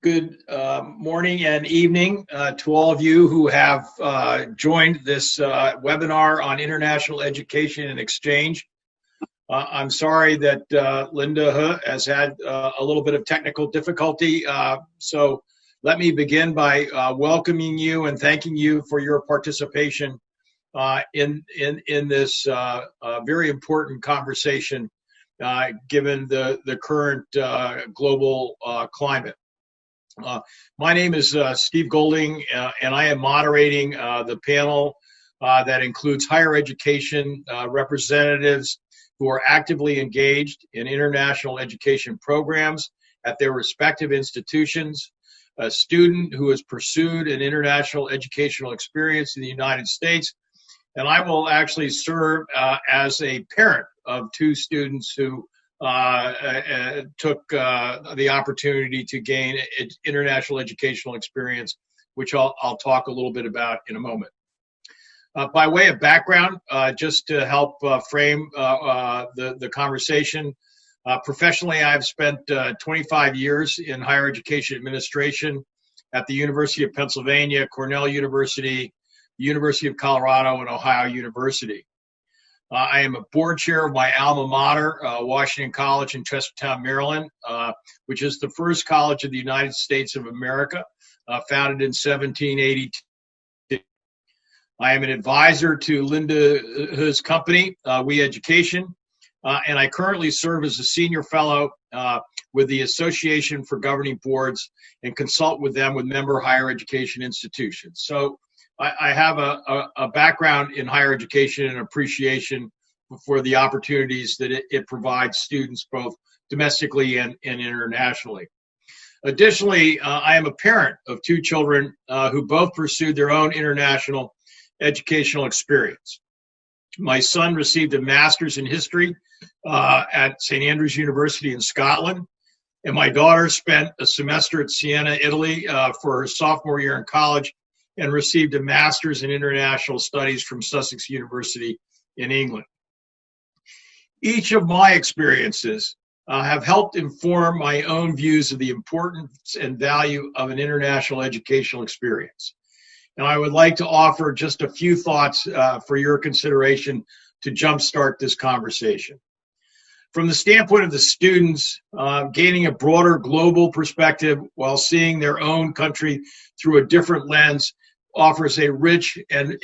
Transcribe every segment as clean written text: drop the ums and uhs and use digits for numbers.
Good morning and evening to all of you who have joined this webinar on international education and exchange. I'm sorry that Linda has had a little bit of technical difficulty, so let me begin by welcoming you and thanking you for your participation in this very important conversation given the current global climate. My name is Steve Golding, and I am moderating the panel that includes higher education representatives who are actively engaged in international education programs at their respective institutions, a student who has pursued an international educational experience in the United States, and I will actually serve as a parent of two students who took the opportunity to gain international educational experience, which I'll talk a little bit about in a moment. By way of background, just to help frame the conversation, professionally I've spent 25 years in higher education administration at the University of Pennsylvania, Cornell University, University of Colorado, and Ohio University. I am a board chair of my alma mater, Washington College in Chestertown, Maryland, which is the first college of the United States of America, founded in 1782. I am an advisor to Linda's company, We-Education, and I currently serve as a senior fellow with the Association for Governing Boards and consult with them with member higher education institutions. So I have a background in higher education and appreciation for the opportunities that it provides students both domestically and internationally. Additionally, I am a parent of two children who both pursued their own international educational experience. My son received a master's in history at St. Andrews University in Scotland, and my daughter spent a semester at Siena, Italy for her sophomore year in college and received a master's in international studies from Sussex University in England. Each of my experiences have helped inform my own views of the importance and value of an international educational experience. And I would like to offer just a few thoughts for your consideration to jumpstart this conversation. From the standpoint of the students, gaining a broader global perspective while seeing their own country through a different lens offers a rich and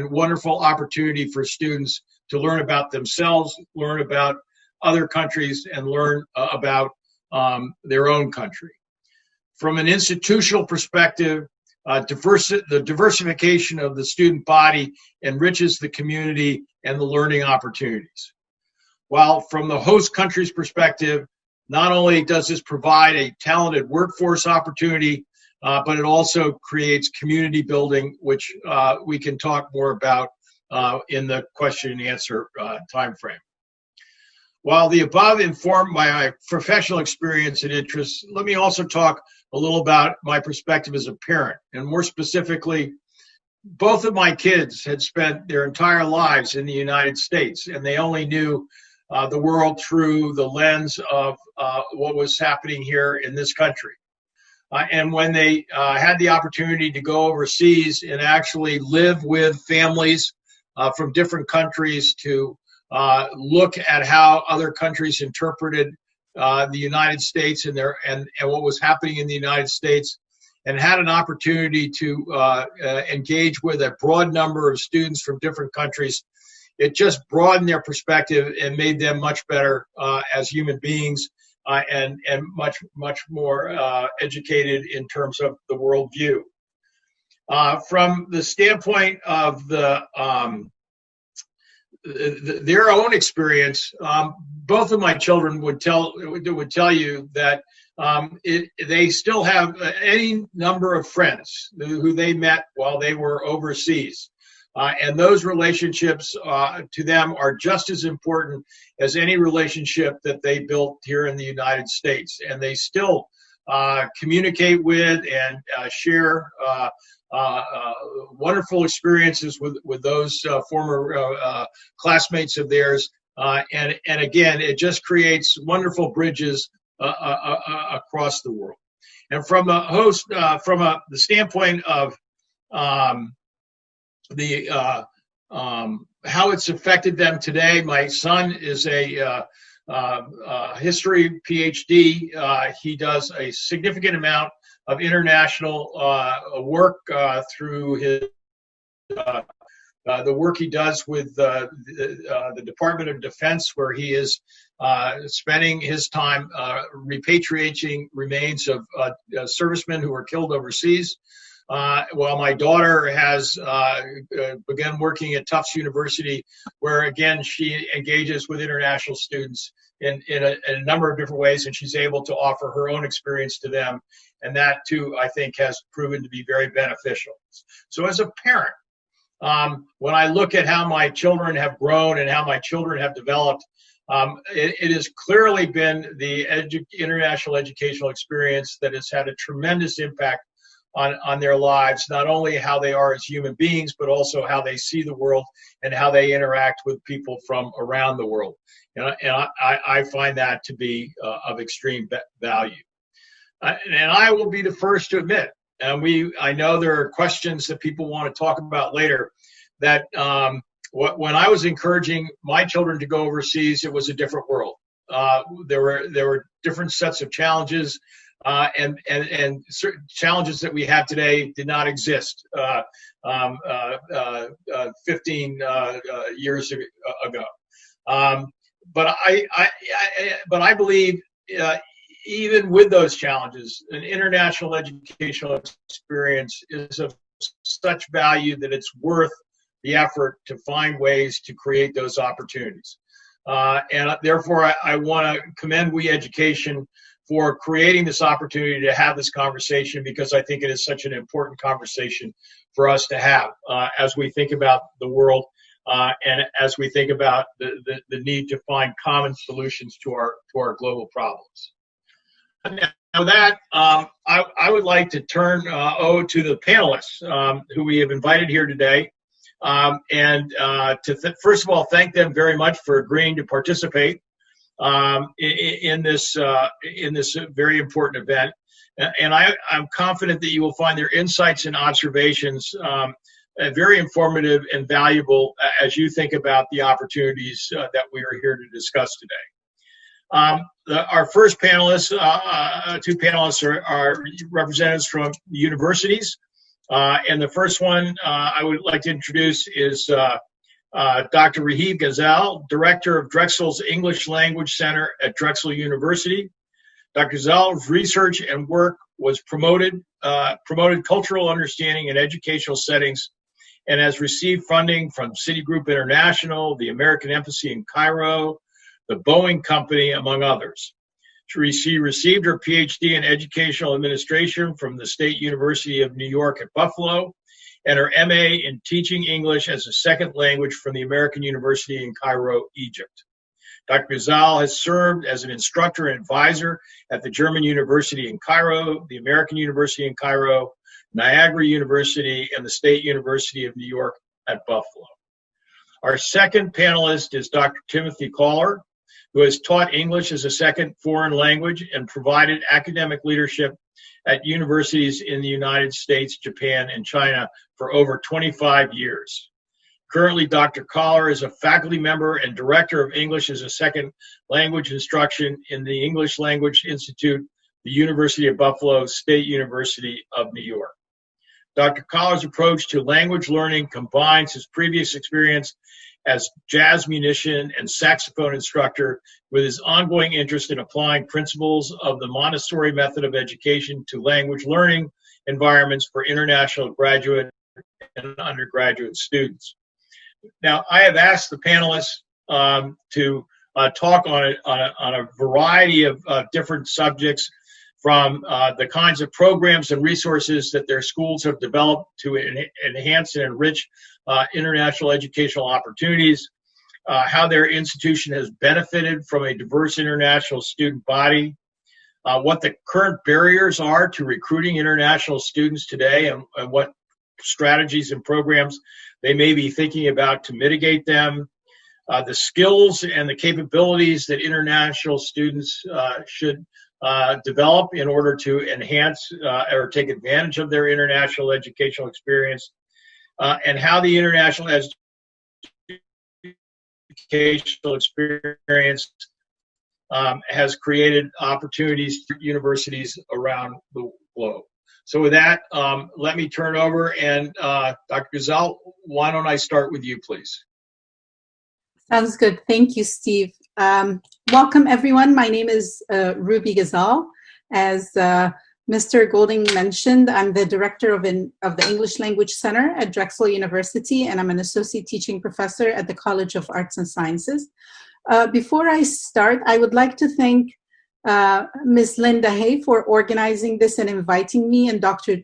wonderful opportunity for students to learn about themselves, learn about other countries, and learn about their own country. From an institutional perspective, the diversification of the student body enriches the community and the learning opportunities. While from the host country's perspective, not only does this provide a talented workforce opportunity, but it also creates community building, which we can talk more about in the question and answer time frame. While the above informed my professional experience and interests, let me also talk a little about my perspective as a parent. And more specifically, both of my kids had spent their entire lives in the United States, and they only knew the world through the lens of what was happening here in this country. And when they had the opportunity to go overseas and actually live with families from different countries to look at how other countries interpreted the United States and what was happening in the United States, and had an opportunity to engage with a broad number of students from different countries, it just broadened their perspective and made them much better as human beings. And much more educated in terms of the worldview. From the standpoint of their own experience, both of my children would tell you that they still have any number of friends who they met while they were overseas. And those relationships to them are just as important as any relationship that they built here in the United States. And they still communicate with and share wonderful experiences with those former classmates of theirs. And again, it just creates wonderful bridges across the world. And from a host, the standpoint of how it's affected them today, my son is a history PhD. He does a significant amount of international work through his the work he does with the Department of Defense, where he is spending his time repatriating remains of servicemen who were killed overseas. While my daughter has begun working at Tufts University, where again she engages with international students in a number of different ways, and she's able to offer her own experience to them, and that too I think has proven to be very beneficial. So as a parent, when I look at how my children have grown and how my children have developed, it has clearly been the international educational experience that has had a tremendous impact on their lives, not only how they are as human beings, but also how they see the world and how they interact with people from around the world. And I find that to be of extreme value. And I will be the first to admit, and I know there are questions that people want to talk about later, that when I was encouraging my children to go overseas, it was a different world. There were different sets of challenges, and certain challenges that we have today did not exist 15 years ago. But I believe even with those challenges, an international educational experience is of such value that it's worth the effort to find ways to create those opportunities. And therefore, I want to commend We-Education for creating this opportunity to have this conversation, because I think it is such an important conversation for us to have as we think about the world and as we think about the need to find common solutions to our global problems. Now that, I would like to turn to the panelists who we have invited here today, and first of all, thank them very much for agreeing to participate in this very important event. And I'm confident that you will find their insights and observations very informative and valuable as you think about the opportunities that we are here to discuss today. Our first panelists, two panelists are representatives from universities. And the first one I would like to introduce is Dr. Rahib Ghazal, Director of Drexel's English Language Center at Drexel University. Dr. Ghazal's research and work was promoted cultural understanding in educational settings, and has received funding from Citigroup International, the American Embassy in Cairo, the Boeing Company, among others. She received her PhD in Educational Administration from the State University of New York at Buffalo, and her MA in Teaching English as a Second Language from the American University in Cairo, Egypt. Dr. Ghazal has served as an instructor and advisor at the German University in Cairo, the American University in Cairo, Niagara University, and the State University of New York at Buffalo. Our second panelist is Dr. Timothy Caller, who has taught English as a second foreign language and provided academic leadership at universities in the United States, Japan, and China for over 25 years. Currently, Dr. Caller is a faculty member and director of English as a second language instruction in the English Language Institute, the University of Buffalo, State University of New York. Dr. Caller's approach to language learning combines his previous experience as jazz musician and saxophone instructor with his ongoing interest in applying principles of the Montessori method of education to language learning environments for international graduate and undergraduate students. Now, I have asked the panelists to talk on a variety of different subjects, from the kinds of programs and resources that their schools have developed to enhance and enrich international educational opportunities, how their institution has benefited from a diverse international student body, what the current barriers are to recruiting international students today, and what strategies and programs they may be thinking about to mitigate them, the skills and the capabilities that international students should develop in order to enhance or take advantage of their international educational experience, and how the international educational experience has created opportunities for universities around the globe. So with that, let me turn over, and Dr. Ghazal, why don't I start with you, please? Sounds good. Thank you, Steve. Welcome, everyone. My name is Ruby Ghazal. As Mr. Golding mentioned, I'm the director of the English Language Center at Drexel University, and I'm an associate teaching professor at the College of Arts and Sciences. Before I start, I would like to thank Ms. Linda Hay for organizing this and inviting me, and Dr.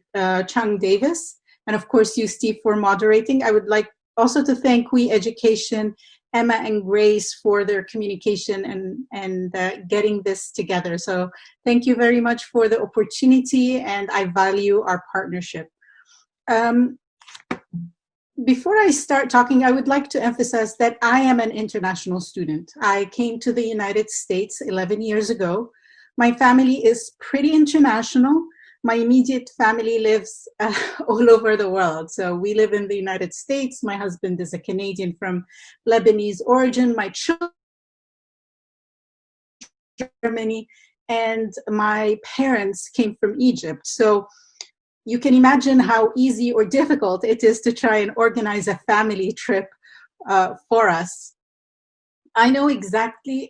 Chang Davis, and of course you, Steve, for moderating. I would like also to thank We-Education, Emma and Grace, for their communication and getting this together. So thank you very much for the opportunity, and I value our partnership. Before I start talking, I would like to emphasize that I am an international student. I came to the United States 11 years ago. My family is pretty international. My immediate family lives all over the world. So we live in the United States. My husband is a Canadian from Lebanese origin. My children from Germany, and my parents came from Egypt. So you can imagine how easy or difficult it is to try and organize a family trip for us. I know exactly,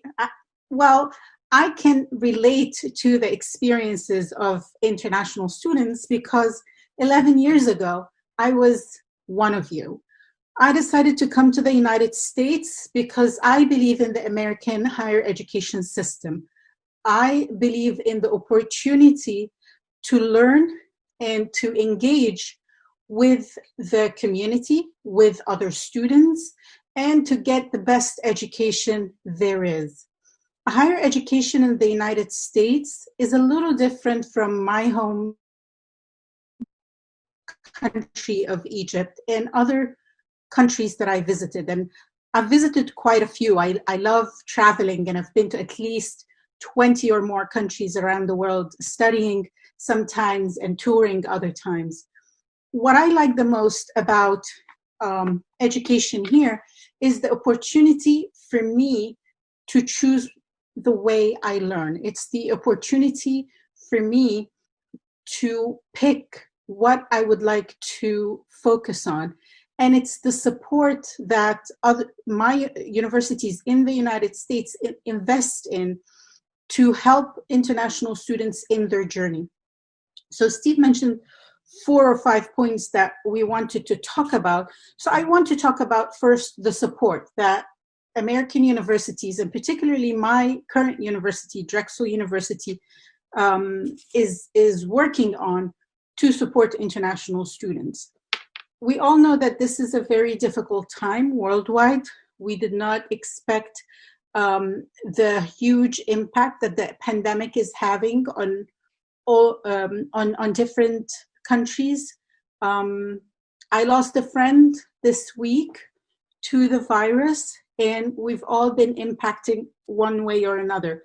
well, I can relate to the experiences of international students because 11 years ago, I was one of you. I decided to come to the United States because I believe in the American higher education system. I believe in the opportunity to learn and to engage with the community, with other students, and to get the best education there is. Higher education in the United States is a little different from my home country of Egypt and other countries that I visited. And I've visited quite a few. I love traveling, and I've been to at least 20 or more countries around the world, studying sometimes and touring other times. What I like the most about education here is the opportunity for me to choose the way I learn. It's the opportunity for me to pick what I would like to focus on. And it's the support that my universities in the United States invest in to help international students in their journey. So Steve mentioned 4 or 5 points that we wanted to talk about. So I want to talk about first the support that American universities, and particularly my current university, Drexel University, is working on to support international students. We all know that this is a very difficult time worldwide. We did not expect the huge impact that the pandemic is having on different countries. I lost a friend this week to the virus, and we've all been impacted one way or another.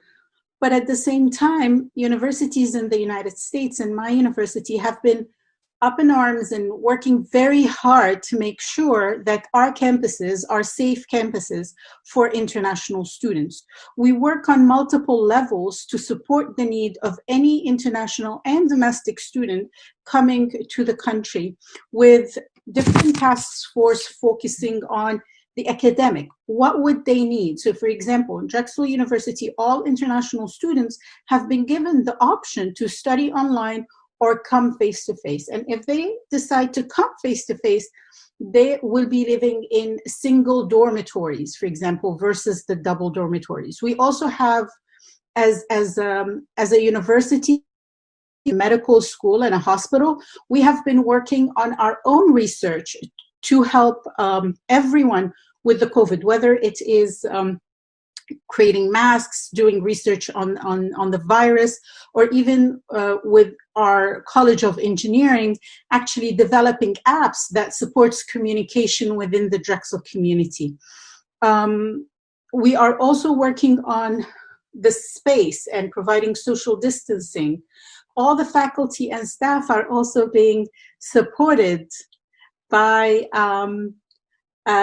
But at the same time, universities in the United States and my university have been up in arms and working very hard to make sure that our campuses are safe campuses for international students. We work on multiple levels to support the need of any international and domestic student coming to the country, with different task force focusing on the academic. What would they need? So for example, in Drexel University, all international students have been given the option to study online or come face-to-face. And if they decide to come face-to-face, they will be living in single dormitories, for example, versus the double dormitories. We also have, as a university, medical school, and a hospital, we have been working on our own research to help everyone with the COVID, whether it is creating masks, doing research on the virus, or even with our College of Engineering, actually developing apps that supports communication within the Drexel community. We are also working on the space and providing social distancing. All the faculty and staff are also being supported by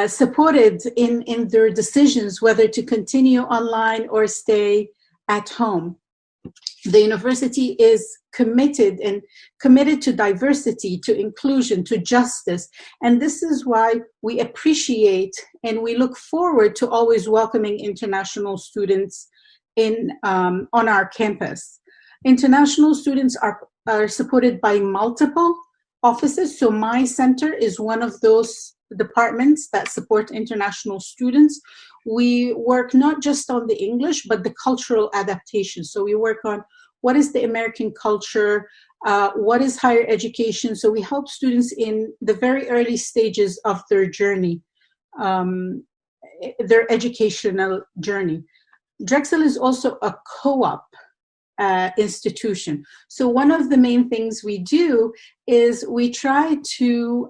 supported in their decisions whether to continue online or stay at home. The university is committed to diversity, to inclusion, to justice, and this is why we appreciate and we look forward to always welcoming international students on our campus. International students are supported by multiple offices, so My Center is one of those departments that support international students. We work not just on the English, but the cultural adaptation. So we work on what is the American culture, what is higher education. So we help students in the very early stages of their journey, their educational journey. Drexel is also a co-op institution. So one of the main things we do is we try to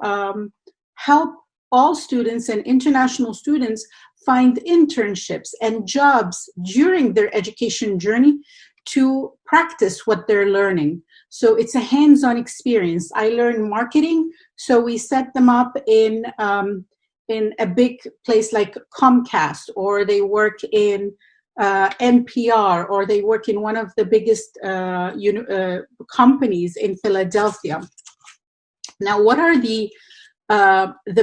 help all students and international students find internships and jobs during their education journey to practice what they're learning. So it's a hands-on experience. I learned marketing, so we set them up in a big place like Comcast, or they work in NPR, or they work in one of the biggest companies in Philadelphia. Now, what are the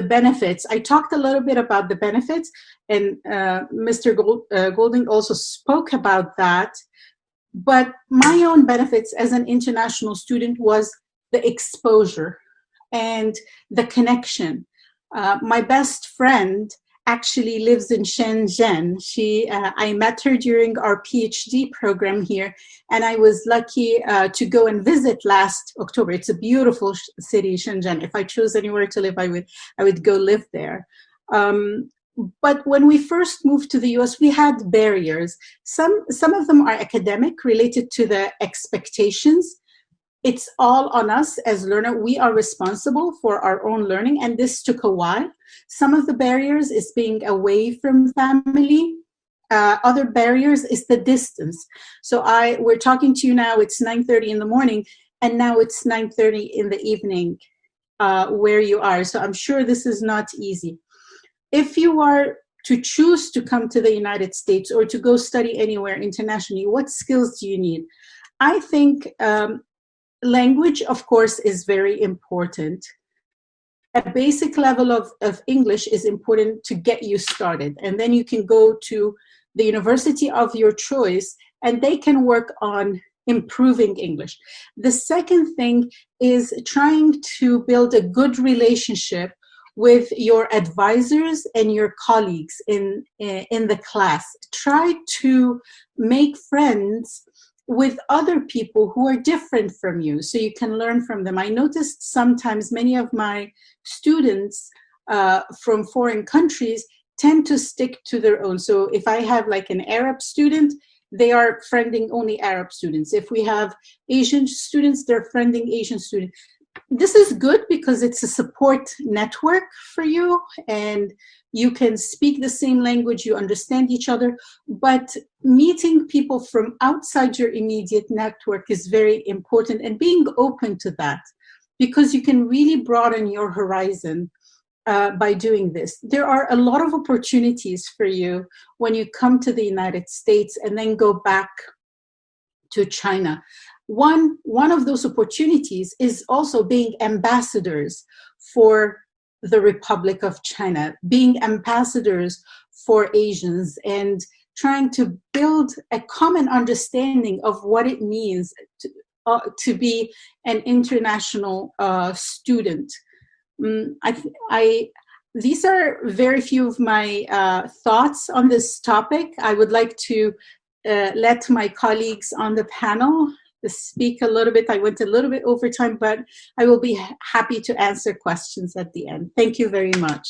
benefits? I talked a little bit about the benefits, and Mr. Golding also spoke about that. But my own benefits as an international student was the exposure and the connection. My best friend actually lives in Shenzhen. I met her during our PhD program here, and I was lucky to go and visit last October. It's a beautiful city, Shenzhen. If I chose anywhere to live, I would go live there. But when we first moved to the US, we had barriers. Some of them are academic, related to the expectations. It's all on us as learner. We are responsible for our own learning, and this took a while. Some of the barriers is being away from family. Other barriers is the distance. So we're talking to you now, it's 9:30 in the morning, and now it's 9:30 in the evening where you are. So I'm sure this is not easy. If you are to choose to come to the United States or to go study anywhere internationally, what skills do you need? I think language, of course, is very important. A basic level of English is important to get you started. And then you can go to the university of your choice, and they can work on improving English. The second thing is trying to build a good relationship with your advisors and your colleagues in the class. Try to make friends with other people who are different from you, so you can learn from them. I noticed sometimes many of my students from foreign countries tend to stick to their own. So if I have like an Arab student, they are friending only Arab students. If we have Asian students, they're friending Asian students. This is good because it's a support network for you, and you can speak the same language, you understand each other, but meeting people from outside your immediate network is very important, and being open to that, because you can really broaden your horizon by doing this. There are a lot of opportunities for you when you come to the United States and then go back to China. One of those opportunities is also being ambassadors for the Republic of China, being ambassadors for Asians, and trying to build a common understanding of what it means to be an international student. These are very few of my thoughts on this topic. I would like to let my colleagues on the panel speak a little bit. I went a little bit over time, but I will be happy to answer questions at the end. Thank you very much.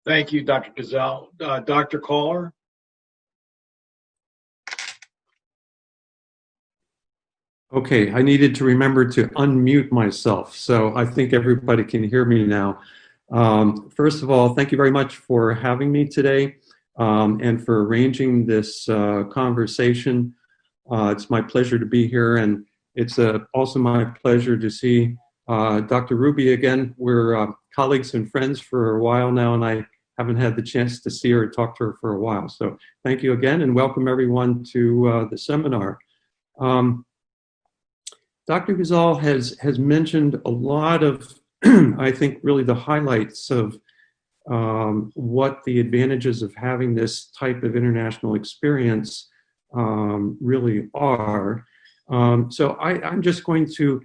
Thank you, Dr. Gazelle. Dr. Caller? Okay, I needed to remember to unmute myself, so I think everybody can hear me now. First of all, thank you very much for having me today and for arranging this conversation. It's my pleasure to be here, and it's also my pleasure to see Dr. Ruby again. We're colleagues and friends for a while now, and I haven't had the chance to see her or talk to her for a while. So thank you again, and welcome everyone to the seminar. Dr. Ghazal has mentioned a lot of, I think, really the highlights of what the advantages of having this type of international experience really are. So I'm just going to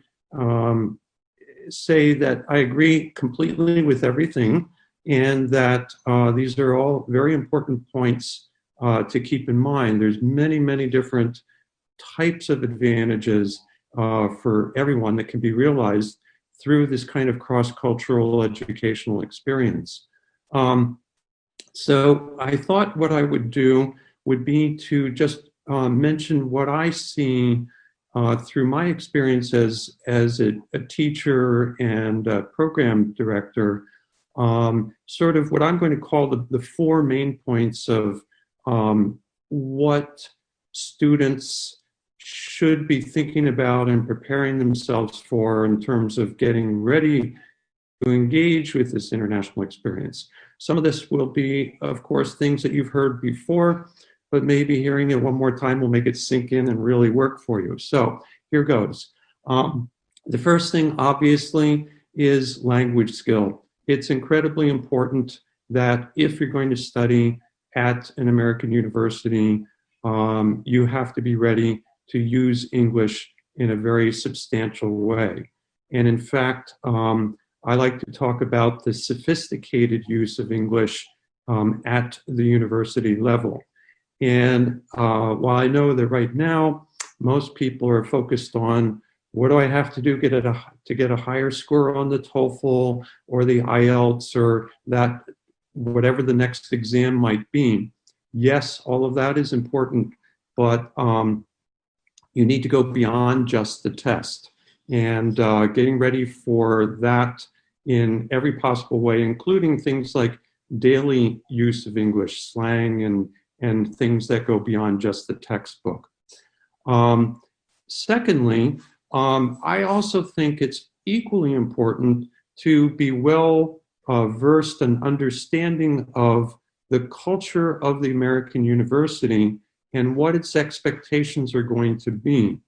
say that I agree completely with everything, and that these are all very important points to keep in mind. There's many, many different types of advantages for everyone that can be realized through this kind of cross-cultural educational experience. So I thought what I would do would be to just mention what I see through my experience as a teacher and a program director, sort of what I'm going to call the four main points of what students should be thinking about and preparing themselves for in terms of getting ready to engage with this international experience. Some of this will be, of course, things that you've heard before, but maybe hearing it one more time will make it sink in and really work for you. So here goes. The first thing, obviously, is language skill. It's incredibly important that if you're going to study at an American university, you have to be ready to use English in a very substantial way. And in fact, I like to talk about the sophisticated use of English at the university level. And while I know that right now, most people are focused on what do I have to do to get a higher score on the TOEFL or the IELTS or that whatever the next exam might be. Yes, all of that is important, but you need to go beyond just the test, and getting ready for that in every possible way, including things like daily use of English, slang, and things that go beyond just the textbook. Secondly, I also think it's equally important to be well versed and understanding of the culture of the American university and what its expectations are going to be.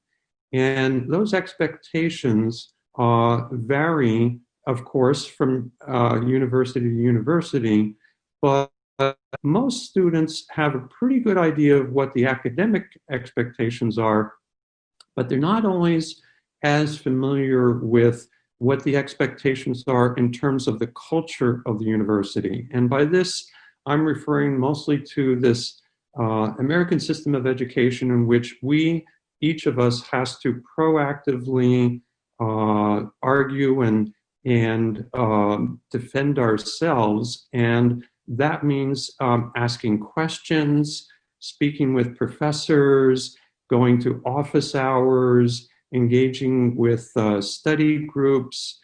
And those expectations vary, of course, from university to university, but most students have a pretty good idea of what the academic expectations are, but they're not always as familiar with what the expectations are in terms of the culture of the university. And by this, I'm referring mostly to this American system of education in which each of us has to proactively argue and defend ourselves. And that means asking questions, speaking with professors, going to office hours, engaging with study groups,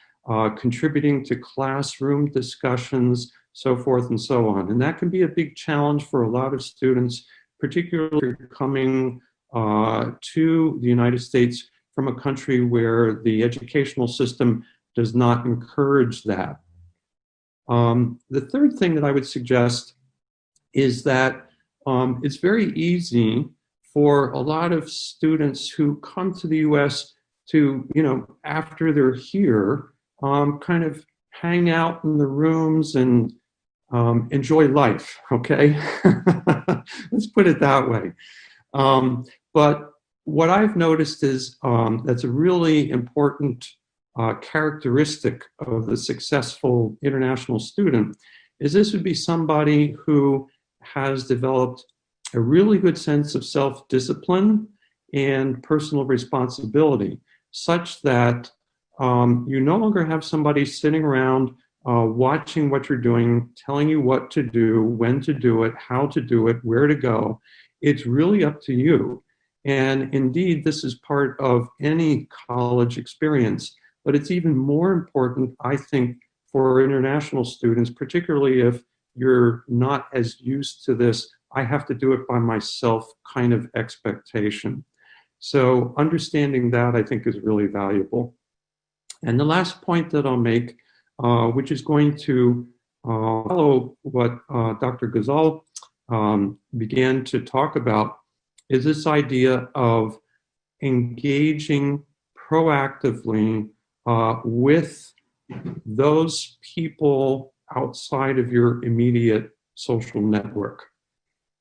contributing to classroom discussions, so forth and so on. And that can be a big challenge for a lot of students, particularly coming to the United States from a country where the educational system does not encourage that. The third thing that I would suggest is that it's very easy for a lot of students who come to the US to, after they're here, kind of hang out in the rooms and enjoy life, okay? Let's put it that way. But what I've noticed is that's a really important characteristic of the successful international student is this would be somebody who has developed a really good sense of self-discipline and personal responsibility, such that you no longer have somebody sitting around watching what you're doing, telling you what to do, when to do it, how to do it, where to go. It's really up to you. And indeed, this is part of any college experience, but it's even more important, I think, for international students, particularly if you're not as used to this, I have to do it by myself kind of expectation. So understanding that, I think, is really valuable. And the last point that I'll make, which is going to follow what Dr. Ghazal began to talk about, is this idea of engaging proactively with those people outside of your immediate social network.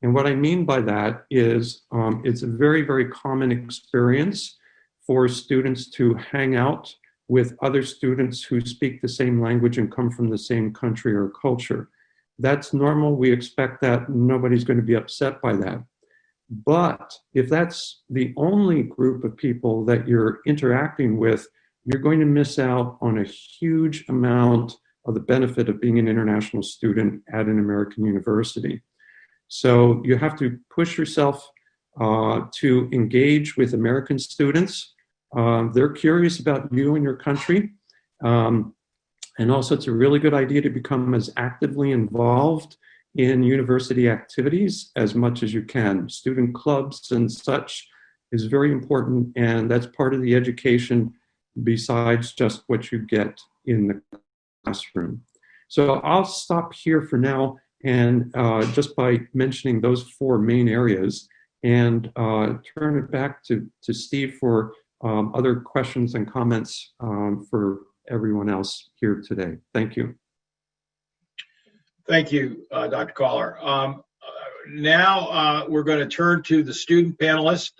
And what I mean by that is it's a very, very common experience for students to hang out with other students who speak the same language and come from the same country or culture. That's normal. We expect that. Nobody's going to be upset by that. But if that's the only group of people that you're interacting with, you're going to miss out on a huge amount of the benefit of being an international student at an American university. So you have to push yourself to engage with American students. They're curious about you and your country. And also, it's a really good idea to become as actively involved in university activities as much as you can. Student clubs and such is very important, and that's part of the education besides just what you get in the classroom. So I'll stop here for now, and just by mentioning those four main areas, and turn it back to Steve for other questions and comments for everyone else here today. Thank you. Thank you, Dr. Collar. Now we're going to turn to the student panelist,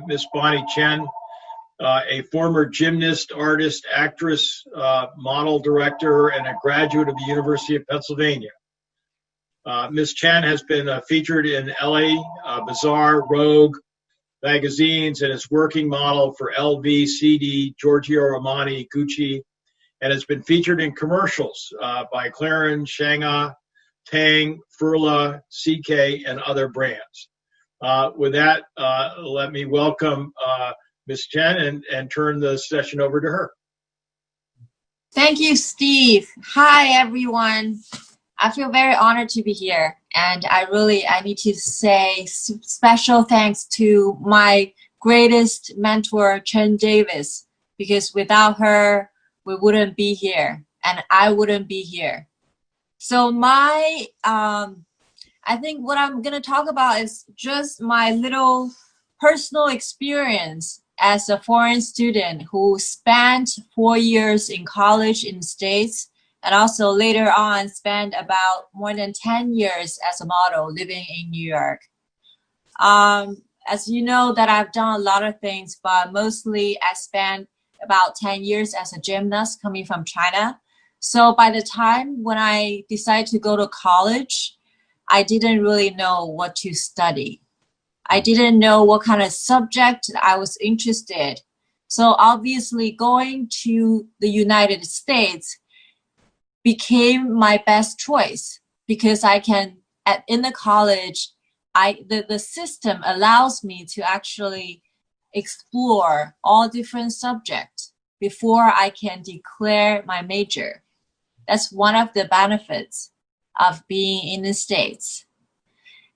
Miss Bonnie Chen, a former gymnast, artist, actress, model director, and a graduate of the University of Pennsylvania. Ms. Chen has been featured in LA, Bazaar, Rogue magazines, and is working model for LV, CD, Giorgio Armani, Gucci, and has been featured in commercials by Clarin, Shanghai, Tang, Furla, CK, and other brands. With that, let me welcome Ms. Chen and turn the session over to her. Thank you, Steve. Hi, everyone. I feel very honored to be here. And I need to say special thanks to my greatest mentor, Chen Davis, because without her, we wouldn't be here, and I wouldn't be here. So I think what I'm going to talk about is just my little personal experience as a foreign student who spent 4 years in college in the States, and also later on spent about more than 10 years as a model living in New York. As you know, that I've done a lot of things, but mostly I spent about 10 years as a gymnast coming from China. So by the time when I decided to go to college, I didn't really know what to study. I didn't know what kind of subject I was interested. So obviously going to the United States became my best choice because I can, in the college, the system allows me to actually explore all different subjects before I can declare my major. That's one of the benefits of being in the States.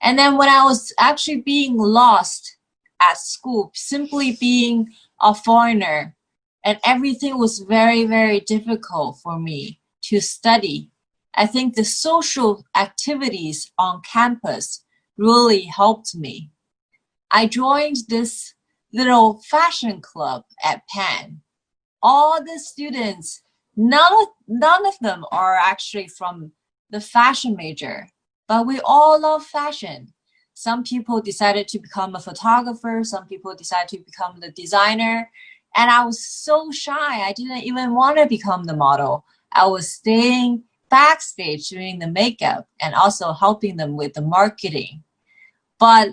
And then when I was actually being lost at school, simply being a foreigner, and everything was very, very difficult for me to study, I think the social activities on campus really helped me. I joined this little fashion club at Penn. All the students, none of them are actually from the fashion major, but we all love fashion. Some people decided to become a photographer, some people decided to become the designer, and I was so shy. I didn't even want to become the model. I was staying backstage doing the makeup and also helping them with the marketing. But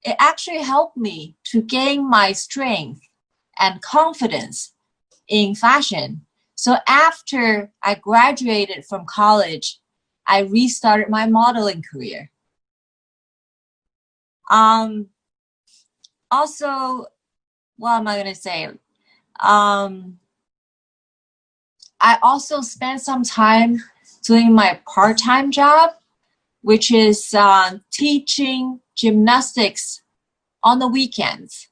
it actually helped me to gain my strength and confidence in fashion. So after I graduated from college, I restarted my modeling career. also, what am I going to say? I also spent some time doing my part-time job, which is teaching gymnastics on the weekends.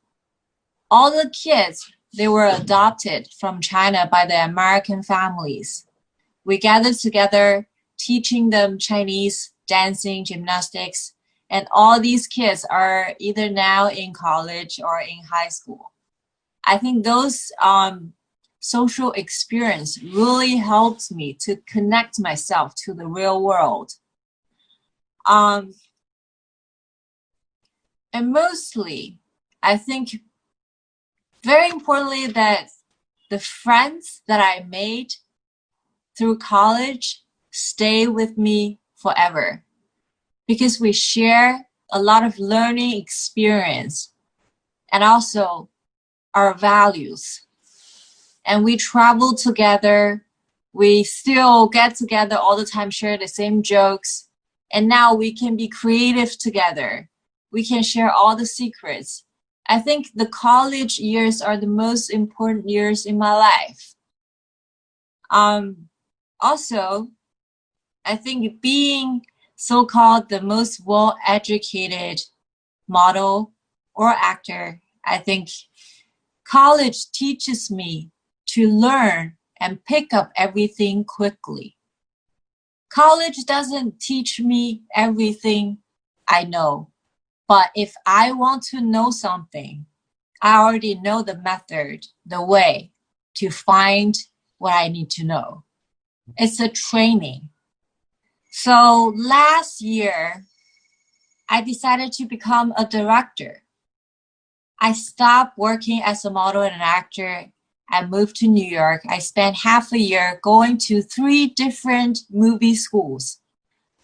All the kids, they were adopted from China by the American families. We gathered together, teaching them Chinese, dancing, gymnastics, and all these kids are either now in college or in high school. I think those social experience really helped me to connect myself to the real world. And mostly, I think very importantly that the friends that I made through college stay with me forever, because we share a lot of learning experience and also our values. And we travel together. We still get together all the time, share the same jokes. And now we can be creative together. We can share all the secrets. I think the college years are the most important years in my life. Also, I think being so-called the most well-educated model or actor, I think college teaches me to learn and pick up everything quickly. College doesn't teach me everything I know, but if I want to know something, I already know the method, the way to find what I need to know. It's a training. So last year, I decided to become a director. I stopped working as a model and an actor. I moved to New York. I spent half a year going to 3 different movie schools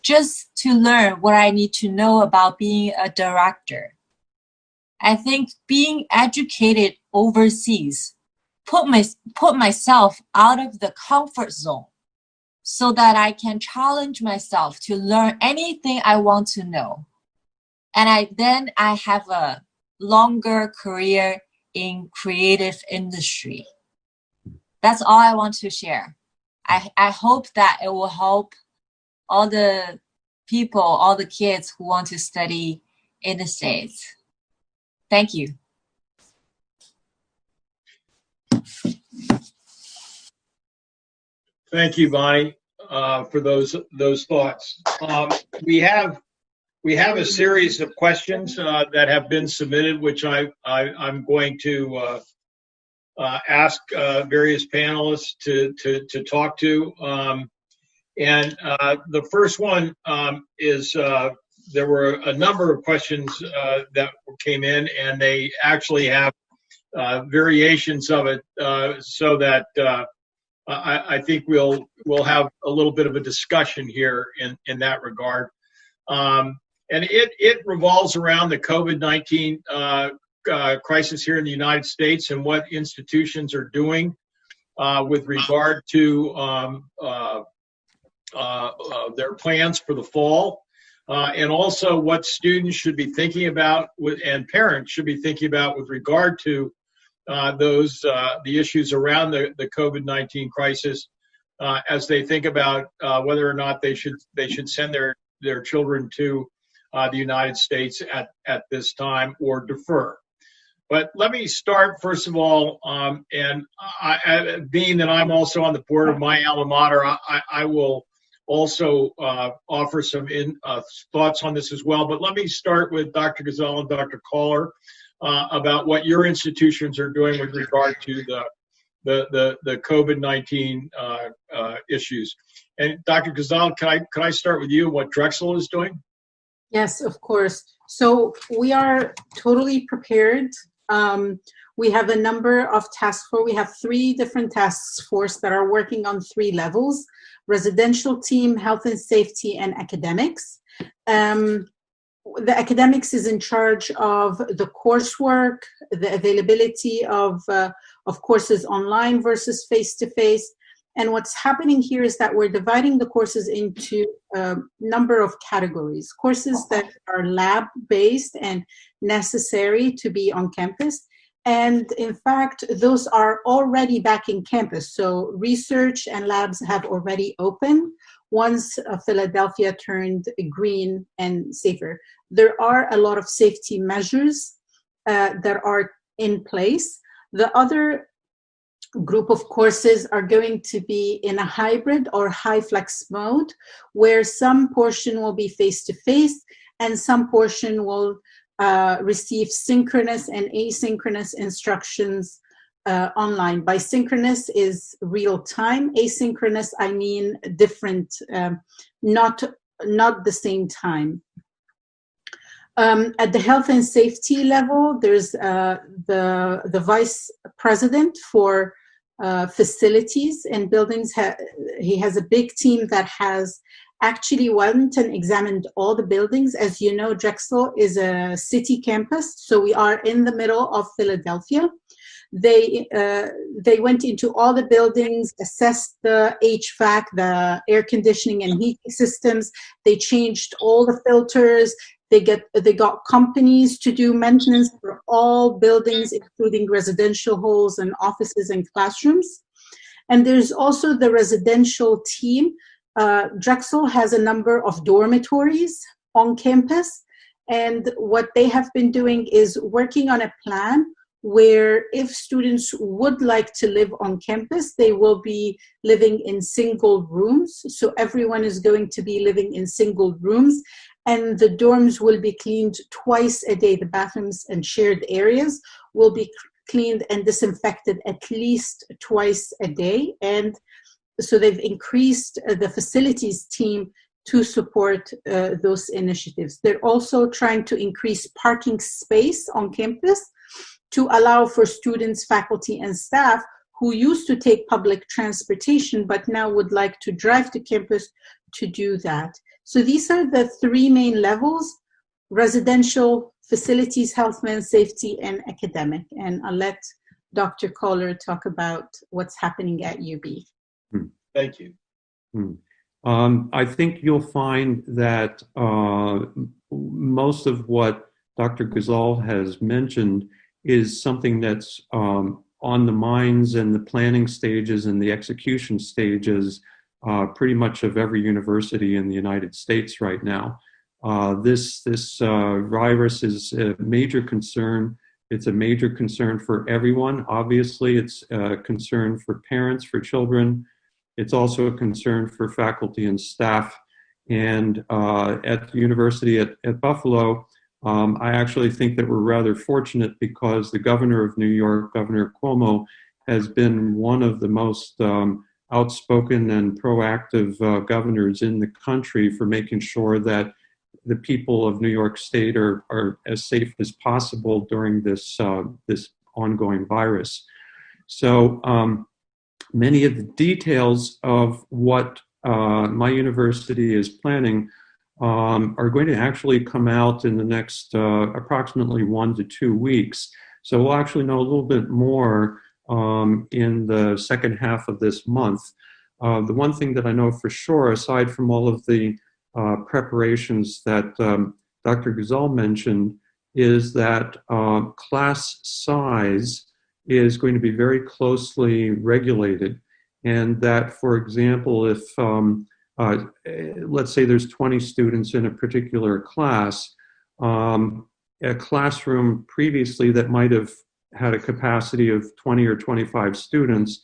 just to learn what I need to know about being a director. I think being educated overseas put myself out of the comfort zone so that I can challenge myself to learn anything I want to know. And I have a longer career in creative industry. That's all I want to share. I hope that it will help all the people, all the kids who want to study in the States. Thank you. Thank you, Bonnie, for those thoughts. We have a series of questions that have been submitted, which I'm going to ask various panelists to talk to. And the first one is there were a number of questions that came in, and they actually have variations of it, so that I think we'll have a little bit of a discussion here in that regard. And it revolves around the COVID-19 crisis here in the United States and what institutions are doing with regard to their plans for the fall, and also what students should be thinking about and parents should be thinking about with regard to the issues around the COVID-19 crisis, as they think about whether or not they should send their children to the United States at this time or defer. But let me start, first of all, and being that I'm also on the board of my alma mater, I will also offer some thoughts on this as well. But let me start with Dr. Gazal and Dr. Kohler about what your institutions are doing with regard to the COVID-19 issues. And Dr. Gazal, can I start with you, what Drexel is doing? Yes, of course. So we are totally prepared. We have a number of task force. We have 3 different task force that are working on 3 levels: residential team, health and safety, and academics. The academics is in charge of the coursework, the availability of courses online versus face-to-face, And what's happening here is that we're dividing the courses into a number of categories. Courses that are lab-based and necessary to be on campus. And in fact, those are already back in campus. So research and labs have already opened once Philadelphia turned green and safer. There are a lot of safety measures that are in place. The other group of courses are going to be in a hybrid or high flex mode, where some portion will be face-to-face and some portion will receive synchronous and asynchronous instructions online. By synchronous is real time. Asynchronous, I mean different, not the same time. At the health and safety level, there's the vice president for facilities and buildings. He has a big team that has actually went and examined all the buildings. As you know, Drexel is a city campus, so we are in the middle of Philadelphia. They went into all the buildings, assessed the HVAC, the air conditioning and heating systems. They changed all the filters. They got companies to do maintenance for all buildings, including residential halls and offices and classrooms. And there's also the residential team. Drexel has a number of dormitories on campus, and what they have been doing is working on a plan where if students would like to live on campus, they will be living in single rooms. So everyone is going to be living in single rooms, and the dorms will be cleaned twice a day. The bathrooms and shared areas will be cleaned and disinfected at least twice a day. And so they've increased the facilities team to support those initiatives. They're also trying to increase parking space on campus to allow for students, faculty, and staff who used to take public transportation but now would like to drive to campus to do that. So these are the three main levels: residential, facilities, health and safety, and academic. And I'll let Dr. Kohler talk about what's happening at UB. Thank you. I think you'll find that most of what Dr. Ghazal has mentioned is something that's on the minds and the planning stages and the execution stages pretty much of every university in the United States right now. This virus is a major concern. It's a major concern for everyone. Obviously, it's a concern for parents, for children. It's also a concern for faculty and staff. And at the University at Buffalo, I actually think that we're rather fortunate because the governor of New York, Governor Cuomo, has been one of the most outspoken and proactive governors in the country for making sure that the people of New York State are as safe as possible during this ongoing virus. So many of the details of what my university is planning are going to actually come out in the next approximately 1 to 2 weeks. So we'll actually know a little bit more in the second half of this month. The one thing that I know for sure, aside from all of the preparations that Dr. Ghazal mentioned, is that class size is going to be very closely regulated. And that, for example, if let's say there's 20 students in a particular class, a classroom previously that might have had a capacity of 20 or 25 students,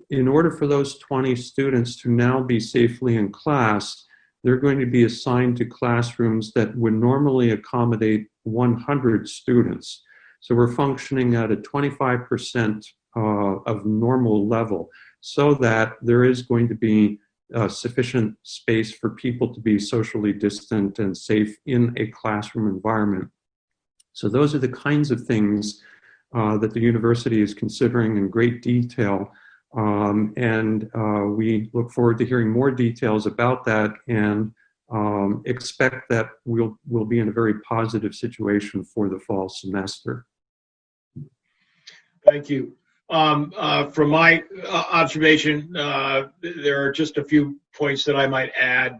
in order for those 20 students to now be safely in class, they're going to be assigned to classrooms that would normally accommodate 100 students. So we're functioning at a 25% of normal level, so that there is going to be sufficient space for people to be socially distant and safe in a classroom environment. So those are the kinds of things that the university is considering in great detail. And we look forward to hearing more details about that and expect that we'll be in a very positive situation for the fall semester. Thank you. From my observation, there are just a few points that I might add.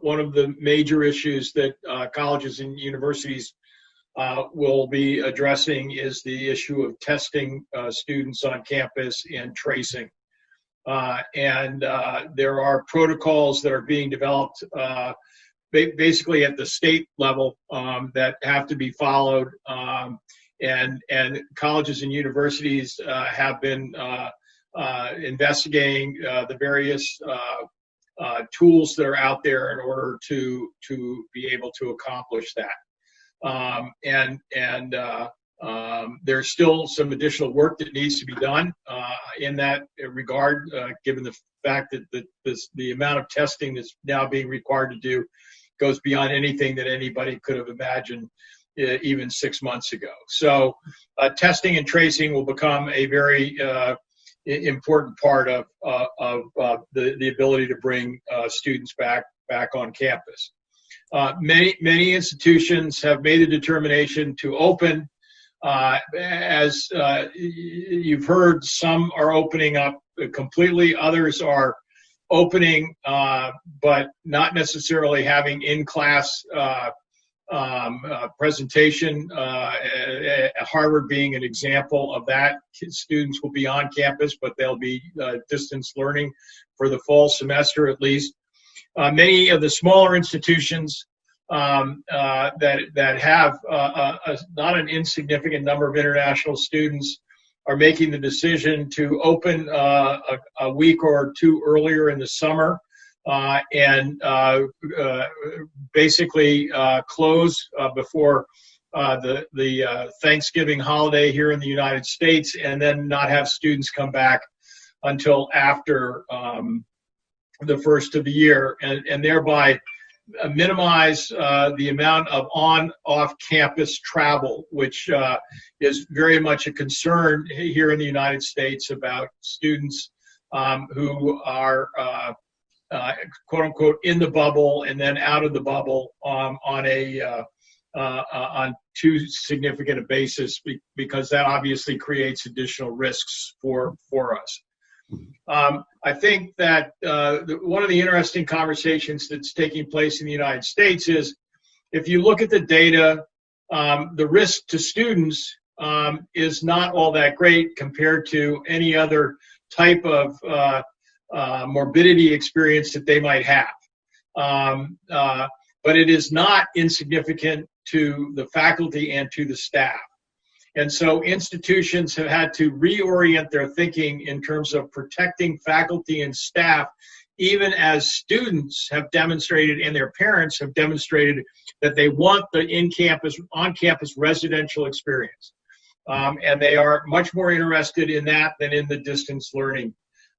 One of the major issues that colleges and universities will be addressing is the issue of testing students on campus and tracing. And there are protocols that are being developed basically at the state level that have to be followed. And colleges and universities have been investigating the various tools that are out there in order to be able to accomplish that. There's still some additional work that needs to be done in that regard, given the fact that the amount of testing that's now being required to do goes beyond anything that anybody could have imagined even 6 months ago. So testing and tracing will become a very important part of the ability to bring students back on campus. Many institutions have made the determination to open. As you've heard, some are opening up completely, others are opening, but not necessarily having in-class presentation. Harvard being an example of that. Students will be on campus, but they'll be distance learning for the fall semester at least. Many of the smaller institutions that have not an insignificant number of international students are making the decision to open a week or two earlier in the summer and basically close before the Thanksgiving holiday here in the United States, and then not have students come back until after the first of the year, and thereby minimize the amount of off-campus travel, which is very much a concern here in the United States about students who are quote unquote in the bubble and then out of the bubble on too significant a basis, because that obviously creates additional risks for us. I think that one of the interesting conversations that's taking place in the United States is, if you look at the data, the risk to students is not all that great compared to any other type of morbidity experience that they might have. But it is not insignificant to the faculty and to the staff. And so institutions have had to reorient their thinking in terms of protecting faculty and staff, even as students have demonstrated and their parents have demonstrated that they want the on-campus residential experience. And they are much more interested in that than in the distance learning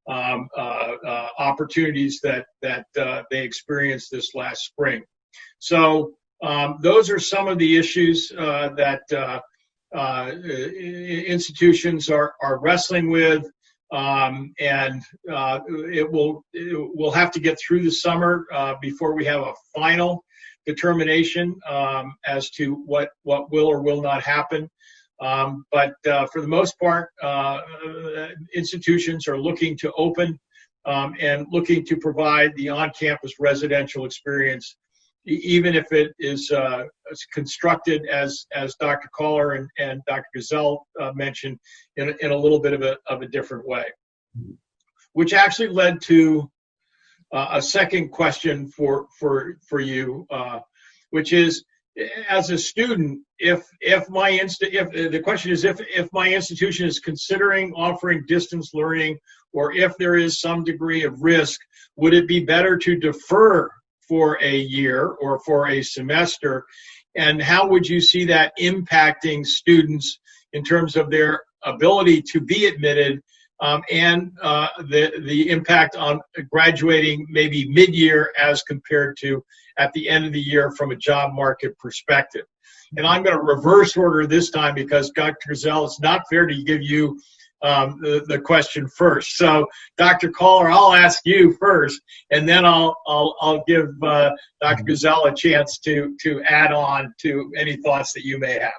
opportunities that they experienced this last spring. So those are some of the issues that institutions are wrestling with, and we'll have to get through the summer before we have a final determination as to what will or will not happen. But for the most part, institutions are looking to open and looking to provide the on-campus residential experience, even if it is constructed, as Dr. Kohler and Dr. Gazelle mentioned, in a little bit of a different way. Which actually led to a second question for you, which is, as a student, if the question is if my institution is considering offering distance learning, or if there is some degree of risk, would it be better to defer for a year or for a semester? And how would you see that impacting students in terms of their ability to be admitted, and the impact on graduating maybe mid-year as compared to at the end of the year from a job market perspective? And I'm going to reverse order this time, because Dr. Gazelle, it's not fair to give you the question first. So, Dr. Kohler, I'll ask you first, and then I'll give Dr. Gazelle a chance to add on to any thoughts that you may have.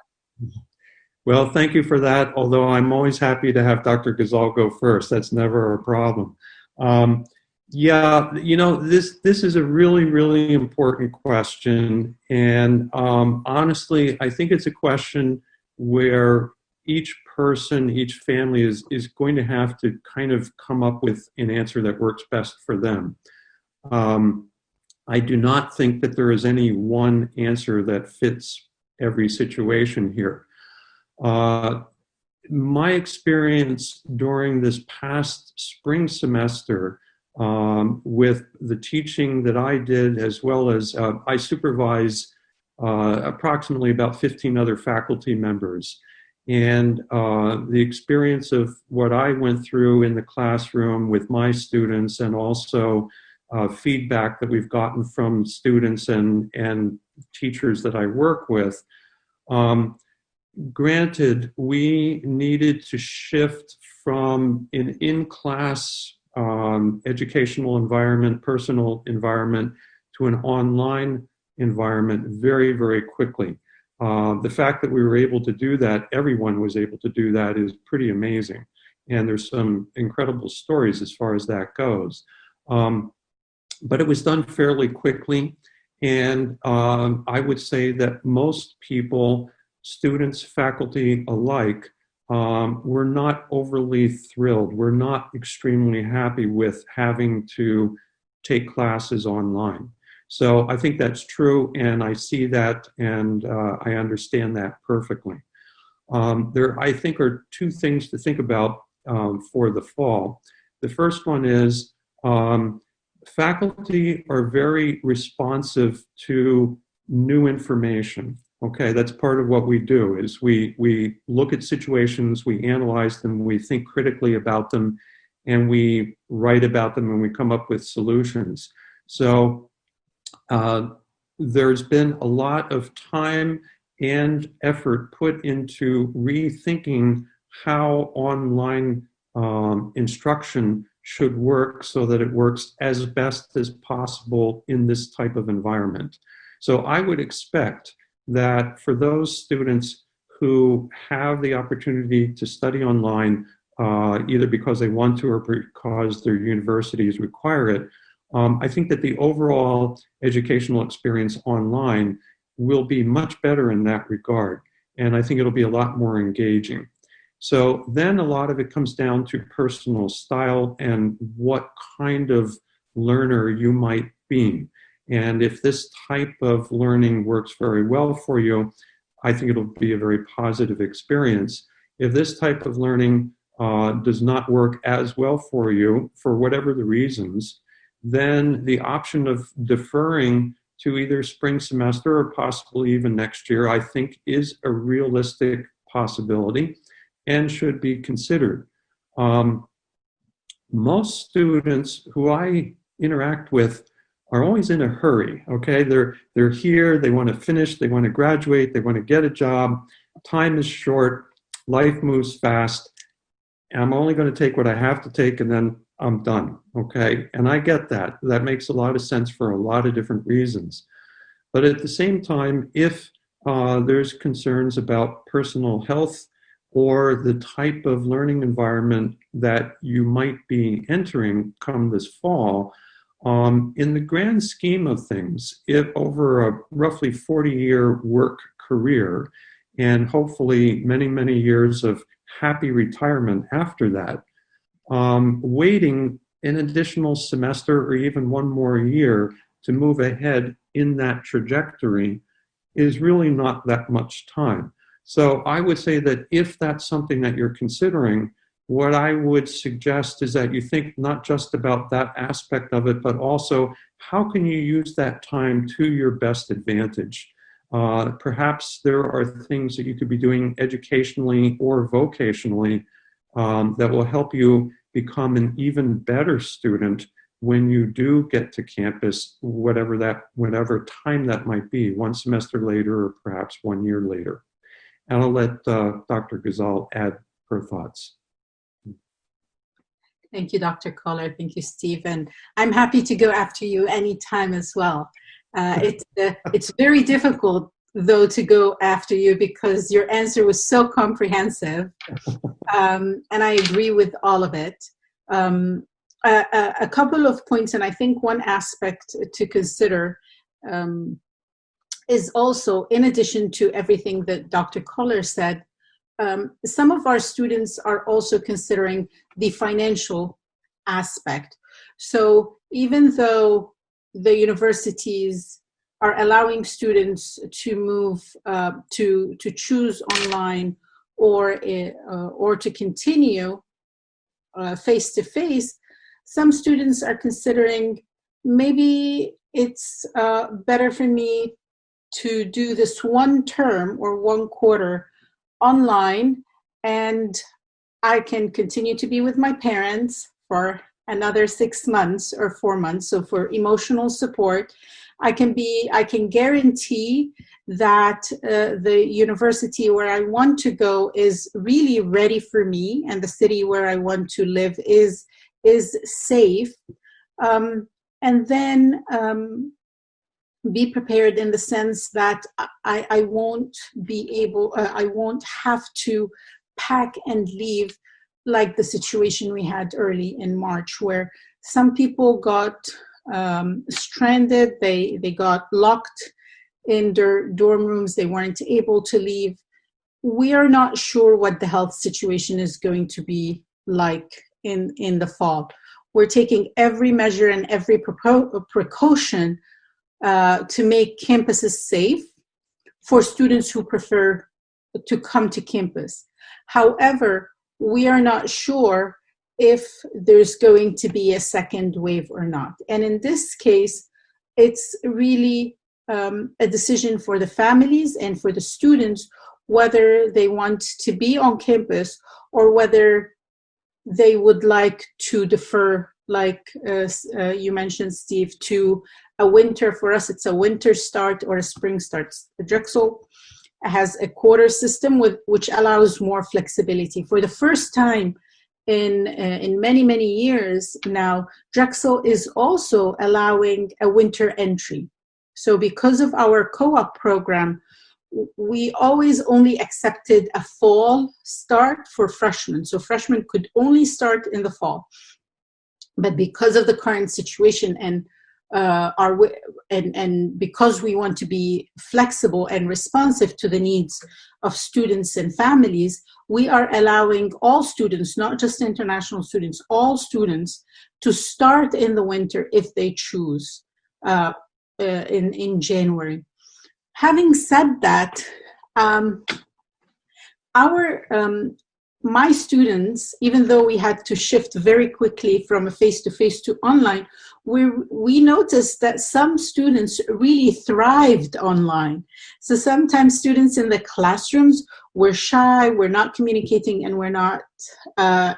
Well, thank you for that, although I'm always happy to have Dr. Ghazal go first. That's never a problem. Yeah, this is a really, really important question. And honestly, I think it's a question where each person, each family is going to have to kind of come up with an answer that works best for them. I do not think that there is any one answer that fits every situation here. My experience during this past spring semester with the teaching that I did, as well as I supervise approximately about 15 other faculty members. And the experience of what I went through in the classroom with my students, and also feedback that we've gotten from students and teachers that I work with. Granted, we needed to shift from an in-class educational environment, personal environment, to an online environment very, very quickly. The fact that we were able to do that, everyone was able to do that, is pretty amazing. And there's some incredible stories as far as that goes. But it was done fairly quickly. And I would say that most people, students, faculty alike, were not overly thrilled. We're not extremely happy with having to take classes online. So I think that's true, and I see that, and I understand that perfectly. There, I think, are two things to think about for the fall. The first one is faculty are very responsive to new information. Okay, that's part of what we do, is we look at situations, we analyze them, we think critically about them, and we write about them, and we come up with solutions. So there's been a lot of time and effort put into rethinking how online instruction should work so that it works as best as possible in this type of environment. So I would expect that for those students who have the opportunity to study online, either because they want to or because their universities require it, I think that the overall educational experience online will be much better in that regard. And I think it'll be a lot more engaging. So then a lot of it comes down to personal style and what kind of learner you might be. And if this type of learning works very well for you, I think it'll be a very positive experience. If this type of learning does not work as well for you, for whatever the reasons, then the option of deferring to either spring semester or possibly even next year, I think, is a realistic possibility and should be considered. Most students who I interact with are always in a hurry, okay? They're here, they want to finish, they want to graduate, they want to get a job, time is short, life moves fast, I'm only going to take what I have to take and then I'm done, okay? And I get that. That makes a lot of sense for a lot of different reasons. But at the same time, if there's concerns about personal health or the type of learning environment that you might be entering come this fall, in the grand scheme of things, if over a roughly 40-year work career and hopefully many, many years of happy retirement after that, waiting an additional semester or even one more year to move ahead in that trajectory is really not that much time. So I would say that if that's something that you're considering, what I would suggest is that you think not just about that aspect of it, but also how can you use that time to your best advantage? Perhaps there are things that you could be doing educationally or vocationally that will help you become an even better student when you do get to campus, whatever time that might be, one semester later or perhaps 1 year later. And I'll let Dr. Ghazal add her thoughts. Thank you, Dr. Kohler. Thank you, Steve. And I'm happy to go after you anytime as well. It's very difficult though, to go after you because your answer was so comprehensive. And I agree with all of it. A couple of points, and I think one aspect to consider is also, in addition to everything that Dr. Kohler said, some of our students are also considering the financial aspect. So even though the universities are allowing students to move to choose online or to continue face-to-face, some students are considering maybe it's better for me to do this one term or one quarter online, and I can continue to be with my parents for another 6 months or 4 months. So for emotional support, I can guarantee that the university where I want to go is really ready for me, and the city where I want to live is safe. And then be prepared in the sense that I won't I won't have to pack and leave like the situation we had early in March, where some people got stranded, they got locked in their dorm rooms, they weren't able to leave. We are not sure what the health situation is going to be like in the fall. We're taking every measure and every precaution to make campuses safe for students who prefer to come to campus. However, we are not sure if there's going to be a second wave or not. And in this case, it's really a decision for the families and for the students whether they want to be on campus or whether they would like to defer, like you mentioned, Steve, to a winter. For us, it's a winter start or a spring start. Drexel has a quarter system which allows more flexibility. For the first time in many, many years now, Drexel is also allowing a winter entry. So because of our co-op program, we always only accepted a fall start for freshmen. So freshmen could only start in the fall. But because of the current situation and because we want to be flexible and responsive to the needs of students and families, we are allowing all students, not just international students, all students to start in the winter if they choose in January. Having said that, my students, even though we had to shift very quickly from a face-to-face to online, we noticed that some students really thrived online. So sometimes students in the classrooms were shy, we're not communicating, and we're not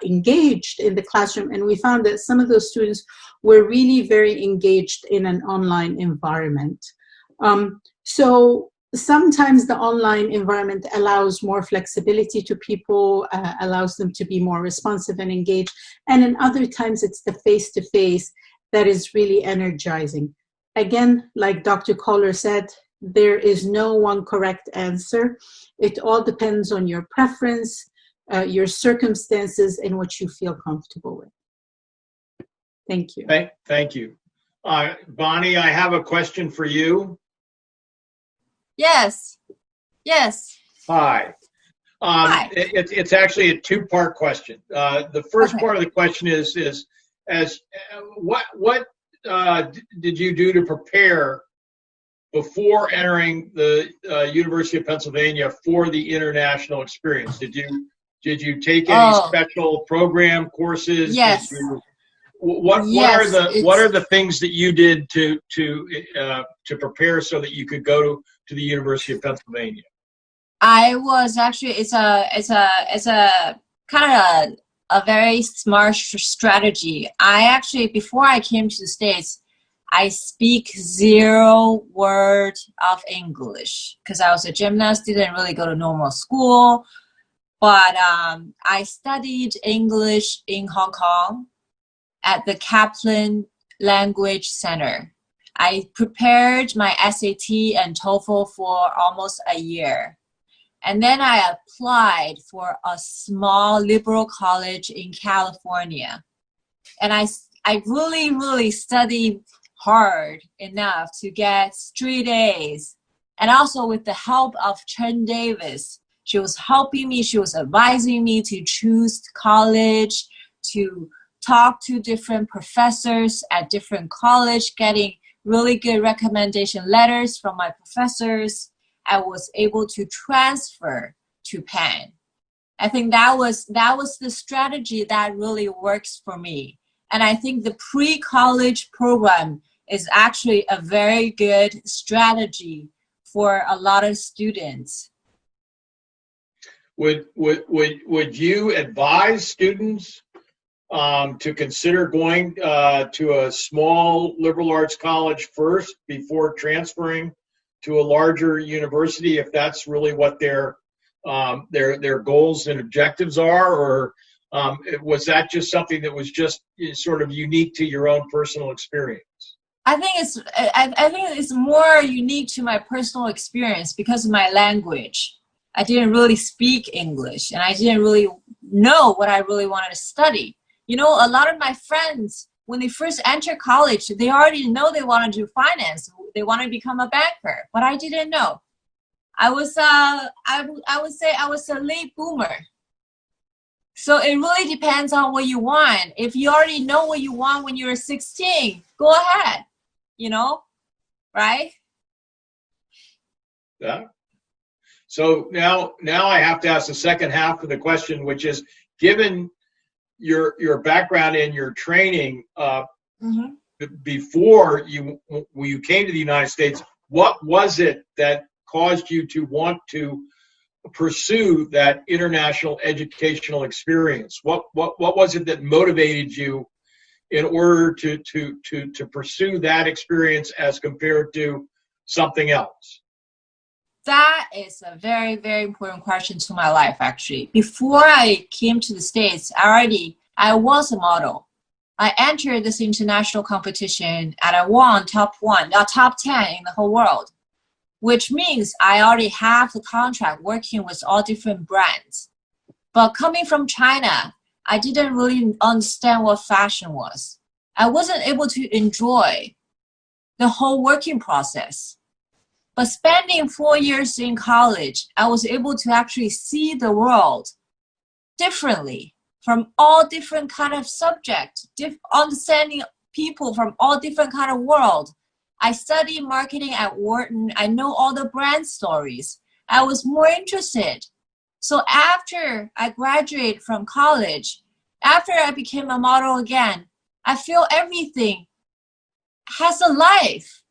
engaged in the classroom. And we found that some of those students were really very engaged in an online environment. So sometimes the online environment allows more flexibility to people, allows them to be more responsive and engaged. And in other times, it's the face-to-face that is really energizing. Again, like Dr. Kohler said, there is no one correct answer. It all depends on your preference, your circumstances, and what you feel comfortable with. Thank you. Thank you. Bonnie, I have a question for you. Yes. Hi. Hi. It's actually a two-part question. The first part of the question is what did you do to prepare before entering the University of Pennsylvania for the international experience? Did you take any special program courses? Yes. What are the things that you did to prepare so that you could go to the University of Pennsylvania? I was actually it's a kind of a very smart strategy. I actually, before I came to the States, I speak 0 word of English because I was a gymnast, didn't really go to normal school, but I studied English in Hong Kong at the Kaplan Language Center. I prepared my SAT and TOEFL for almost a year. And then I applied for a small liberal college in California. And I really studied hard enough to get straight A's. And also with the help of Chen Davis, she was helping me, she was advising me to choose college, to talk to different professors at different college, getting really good recommendation letters from my professors. I was able to transfer to Penn. I think that was the strategy that really works for me. And I think the pre-college program is actually a very good strategy for a lot of students. Would you advise students to consider going to a small liberal arts college first before transferring to a larger university, if that's really what their goals and objectives are, or was that just something that was just sort of unique to your own personal experience? I think it's more unique to my personal experience because of my language. I didn't really speak English, and I didn't really know what I really wanted to study. You know, a lot of my friends, when they first enter college, they already know they want to do finance. They want to become a banker, but I didn't know. I would say I was a late boomer. So it really depends on what you want. If you already know what you want when you're 16, go ahead, you know, right? Yeah. So now I have to ask the second half of the question, which is, given your background and your training before you came to the United States, what was it that caused you to want to pursue that international educational experience? What was it that motivated you in order to pursue that experience as compared to something else? That is a very, very important question to my life, actually. Before I came to the States, I was a model. I entered this international competition and I won top 10 in the whole world, which means I already have the contract working with all different brands. But coming from China, I didn't really understand what fashion was. I wasn't able to enjoy the whole working process. But spending 4 years in college, I was able to actually see the world differently from all different kind of subjects, understanding people from all different kind of world. I studied marketing at Wharton. I know all the brand stories. I was more interested. So after I graduated from college, after I became a model again, I feel everything has a life.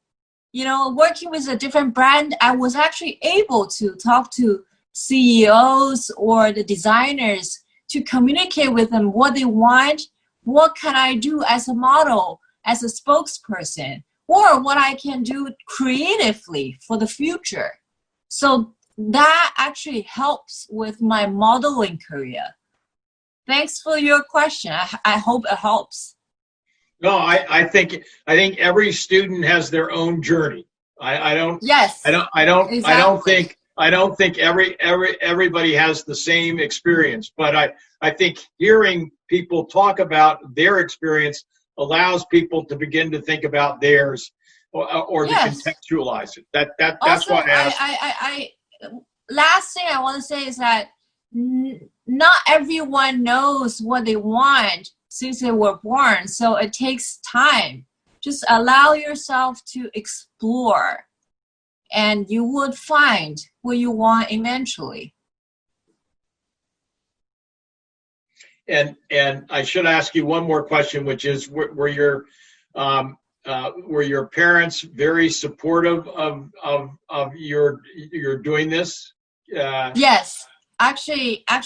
You know, working with a different brand, I was actually able to talk to CEOs or the designers to communicate with them what they want, what can I do as a model, as a spokesperson, or what I can do creatively for the future. So that actually helps with my modeling career. Thanks for your question. I hope it helps. No, I think every student has their own journey. I don't think everybody has the same experience, but I think hearing people talk about their experience allows people to begin to think about theirs or to contextualize it. That's also, why I asked. Last thing I want to say is that not everyone knows what they want since they were born, so it takes time. Just allow yourself to explore, and you would find what you want eventually. And I should ask you one more question, which is, were your parents very supportive of your doing this? Yes, actually, I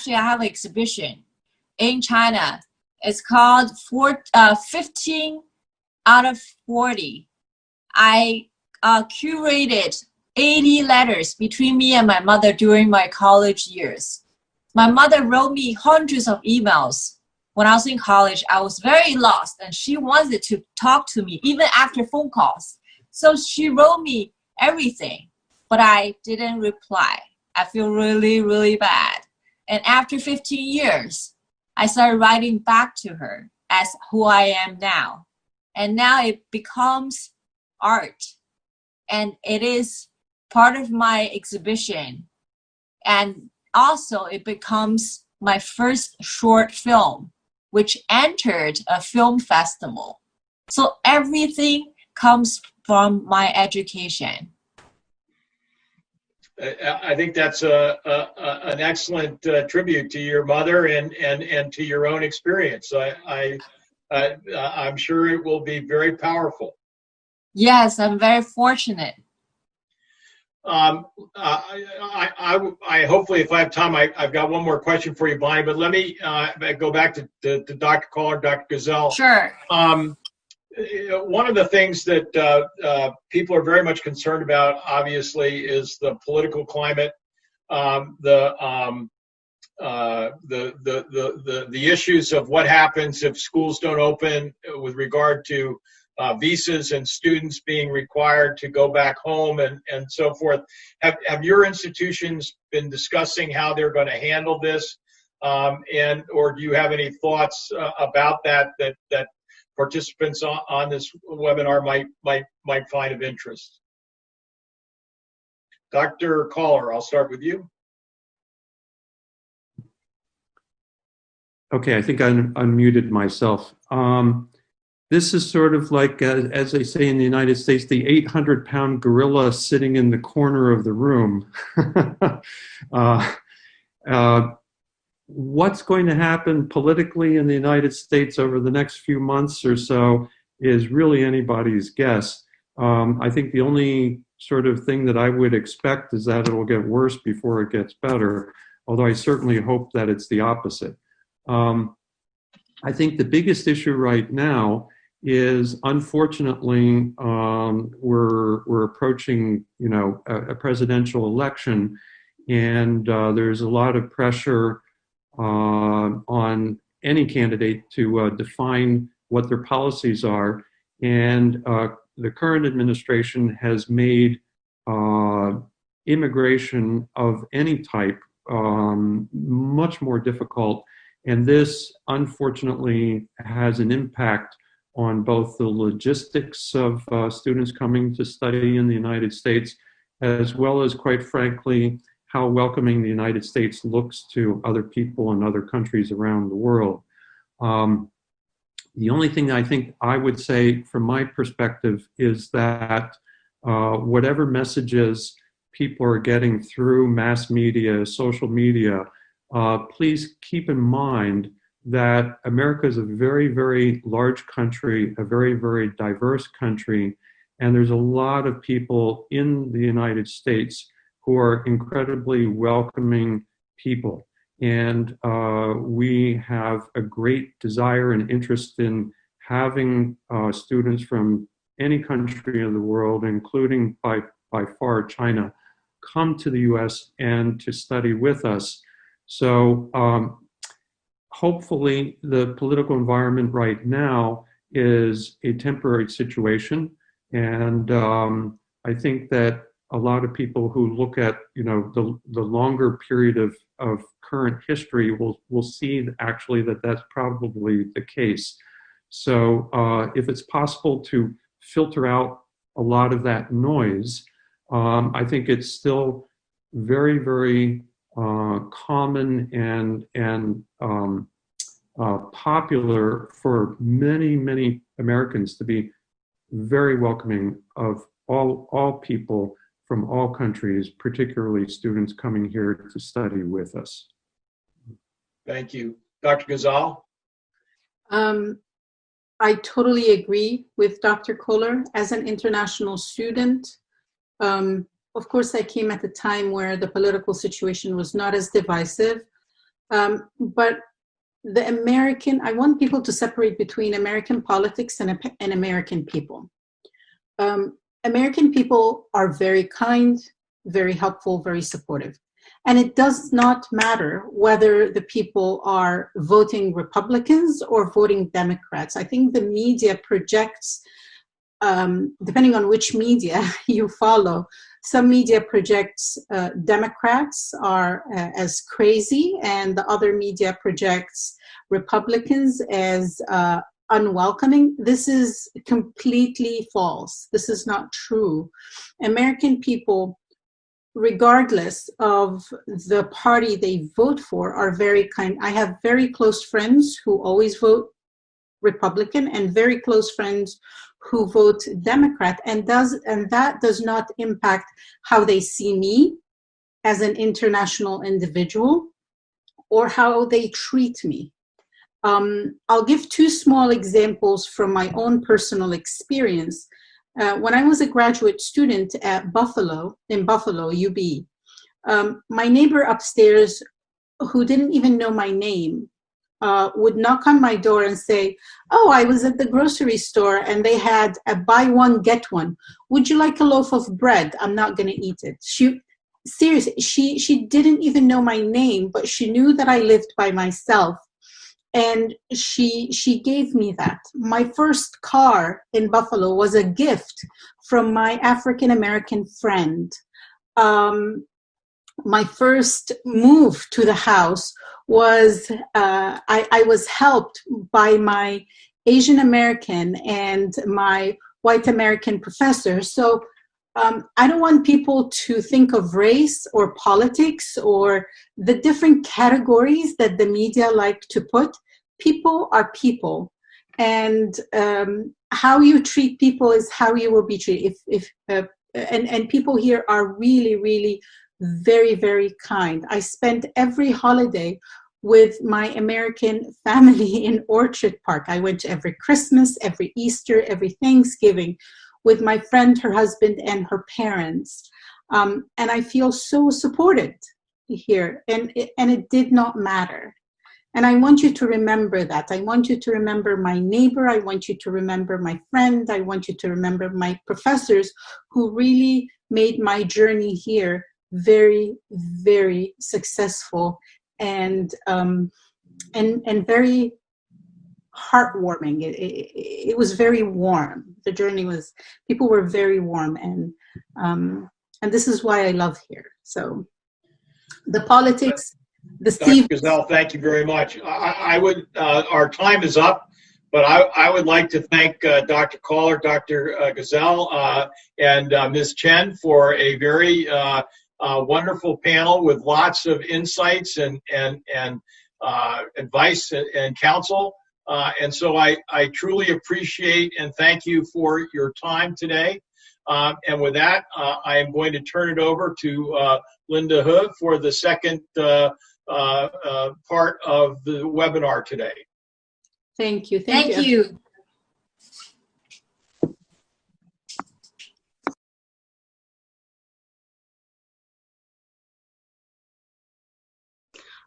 have an exhibition in China. It's called 15 out of 40. I curated 80 letters between me and my mother during my college years. My mother wrote me hundreds of emails when I was in college, I was very lost, and she wanted to talk to me even after phone calls. So she wrote me everything, but I didn't reply. I feel really, really bad. And after 15 years, I started writing back to her as who I am now. And now it becomes art. And it is part of my exhibition. And also it becomes my first short film, which entered a film festival. So everything comes from my education. I think that's an excellent tribute to your mother and to your own experience. I'm sure it will be very powerful. Yes, I'm very fortunate. I hopefully, if I have time, I've got one more question for you, Bonnie. But let me go back to Dr. Caller, Dr. Gazelle. Sure. One of the things that people are very much concerned about, obviously, is the political climate, the issues of what happens if schools don't open with regard to visas and students being required to go back home and so forth. Have your institutions been discussing how they're going to handle this, or do you have any thoughts about that participants on this webinar might find of interest? Dr. Caller, I'll start with you. Okay, I think I unmuted myself. This is sort of like, as they say in the United States, the 800-pound gorilla sitting in the corner of the room. What's going to happen politically in the United States over the next few months or so is really anybody's guess. I think the only sort of thing that I would expect is that it will get worse before it gets better, although I certainly hope that it's the opposite. I think the biggest issue right now is, unfortunately, we're approaching, a presidential election, and there's a lot of pressure on any candidate to define what their policies are. And the current administration has made immigration of any type much more difficult. And this, unfortunately, has an impact on both the logistics of students coming to study in the United States, as well as, quite frankly, how welcoming the United States looks to other people in other countries around the world. The only thing I think I would say from my perspective is that whatever messages people are getting through mass media, social media, please keep in mind that America is a very, very large country, a very, very diverse country, and there's a lot of people in the United States who are incredibly welcoming people. And we have a great desire and interest in having students from any country of the world, including by far China, come to the US and to study with us. So hopefully the political environment right now is a temporary situation. And I think that a lot of people who look at the longer period of current history will see actually that that's probably the case. So if it's possible to filter out a lot of that noise, I think it's still very, very common and popular for many, many Americans to be very welcoming of all people from all countries, particularly students coming here to study with us. Thank you. Dr. Ghazal? I totally agree with Dr. Kohler. As an international student, of course, I came at a time where the political situation was not as divisive, but I want people to separate between American politics and American people. American people are very kind, very helpful, very supportive. And it does not matter whether the people are voting Republicans or voting Democrats. I think the media projects, depending on which media you follow, some media projects Democrats are as crazy, and the other media projects Republicans as unwelcoming. This is completely false. This is not true. American people, regardless of the party they vote for, are very kind. I have very close friends who always vote Republican and very close friends who vote Democrat, and that does not impact how they see me as an international individual or how they treat me. I'll give two small examples from my own personal experience. When I was a graduate student at in Buffalo, UB, my neighbor upstairs, who didn't even know my name, would knock on my door and say, "Oh, I was at the grocery store and they had a buy one, get one. Would you like a loaf of bread? I'm not going to eat it." Seriously, she didn't even know my name, but she knew that I lived by myself. And she gave me that. My first car in Buffalo was a gift from my African-American friend. My first move to the house was, I was helped by my Asian American and my white American professor. So I don't want people to think of race or politics or the different categories that the media like to put. People are people, and how you treat people is how you will be treated. And people here are really, really very, very kind. I spent every holiday with my American family in Orchard Park. I went to every Christmas, every Easter, every Thanksgiving with my friend, her husband, and her parents. And I feel so supported here, and it did not matter. And I want you to remember that. I want you to remember my neighbor. I want you to remember my friend. I want you to remember my professors who really made my journey here very, very successful and very heartwarming. It was very warm. The journey was, people were very warm, and this is why I love here. So the politics, the Dr. Gazelle, thank you very much. I would, our time is up, but I would like to thank Dr. Caller, Dr. Gazelle, and Ms. Chen for a very wonderful panel with lots of insights and advice and counsel. And so I truly appreciate and thank you for your time today. And with that, I am going to turn it over to Linda He for the second part of the webinar today. Thank you. Thank you.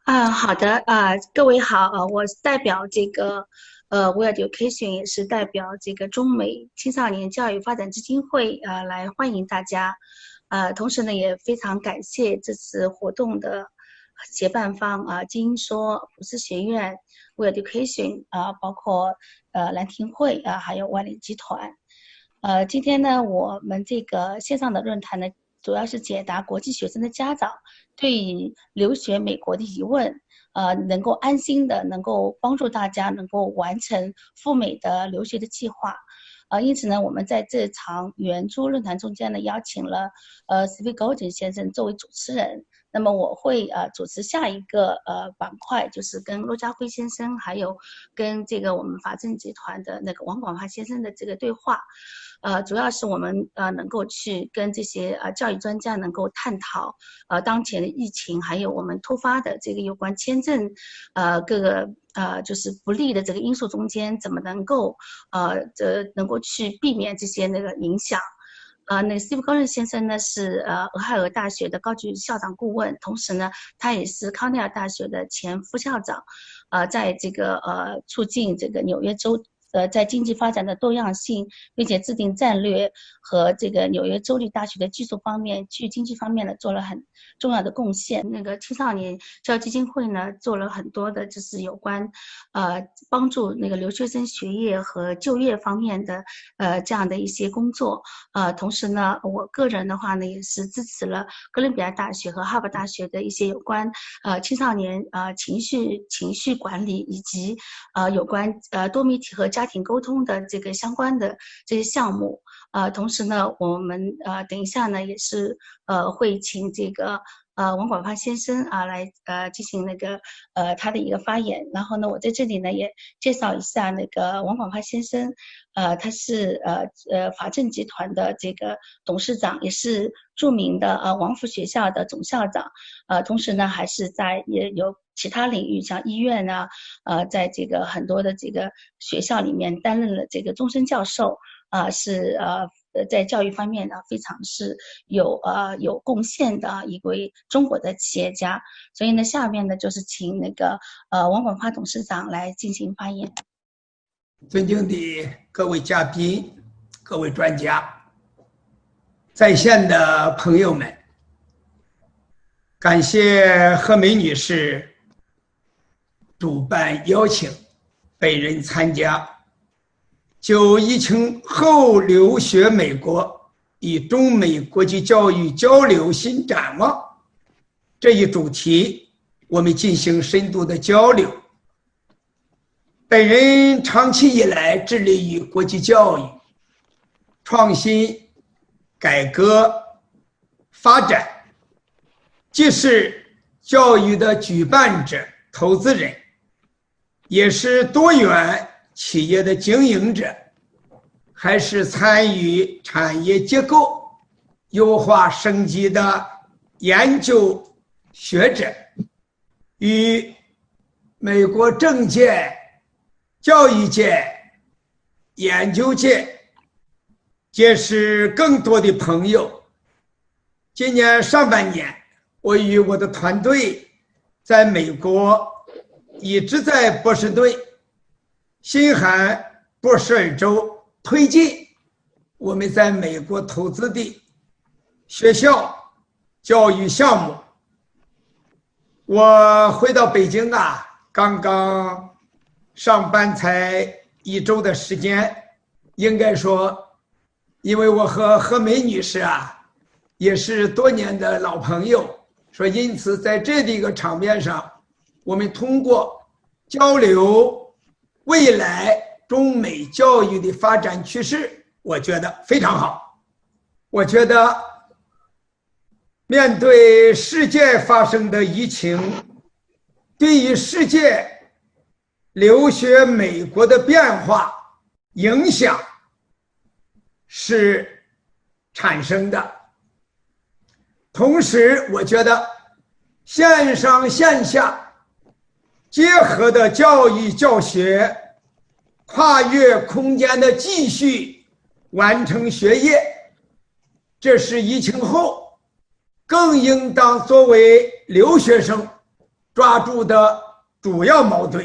好的，各位好，我代表这个We-Education， 也是代表这个中美青少年教育发展基金会来欢迎大家，同时呢也非常感谢这次活动的协办方金说、埔思学院、We-Education 包括兰亭会还有WAILIAN集团。今天呢我们这个线上的论坛呢，主要是解答国际学生的家长对于留学美国的疑问，能够安心的能够帮助大家能够完成赴美的留学的计划。因此呢，我们在这场圆桌论坛中间呢，邀请了Steve Golden 先生作为主持人。那么我会主持下一个板块，就是跟骆家辉先生还有跟这个我们法政集团的那个王广华先生的这个对话。主要是我们能够去跟这些教育专家能够探讨当前的疫情，还有我们突发的这个有关签证各个就是不利的这个因素中间，怎么能够能够去避免这些那个影响。那个 Steve Golden 先生呢是俄亥俄大学的高级校长顾问，同时呢他也是康奈尔大学的前副校长，在这个促进这个纽约州在经济发展的多样性，并且制定战略和这个纽约州立大学的技术方面、区域经济方面呢做了很重要的贡献。那个青少年教育基金会呢，做了很多的就是有关帮助那个留学生学业和就业方面的这样的一些工作。同时呢，我个人的话呢，也是支持了哥伦比亚大学和哈佛大学的一些有关青少年情绪管理以及有关多媒体和家庭沟通的这个相关的这些项目。同时呢，我们等一下呢也是会请这个王广发先生来进行那个他的一个发言。然后呢，我在这里呢也介绍一下那个王广发先生，他是法政集团的这个董事长，也是著名的王府学校的总校长。同时呢，还是也有其他领域，像医院啊，在这个很多的这个学校里面担任了这个终身教授。是在教育方面呢非常是有贡献的一位中国的企业家。所以呢，下面呢就是请那个王广发董事长来进行发言。尊敬的各位嘉宾、各位专家、在线的朋友们，感谢何梅女士主办邀请本人参加就疫情后留学美国与中美国际教育交流新展望这一主题，我们进行深度的交流。本人长期以来致力于国际教育创新、改革、发展，既是教育的举办者、投资人，也是多元企业的经营者，还是参与产业结构优化升级的研究学者，与美国政界、教育界、研究界结识更多的朋友。今年上半年，我与我的团队在美国，一直在波士顿、新罕布什尔州推进我们在美国投资的学校教育项目。我回到北京刚刚上班才1周的时间，应该说，因为我和何梅女士也是多年的老朋友，说因此在这一个场面上，我们通过交流未来中美教育的发展趋势，我觉得非常好。我觉得面对世界发生的疫情，对于世界留学美国的变化影响是产生的。同时我觉得线上线下结合的教育教学，跨越空间的继续完成学业，这是疫情后更应当作为留学生抓住的主要矛盾、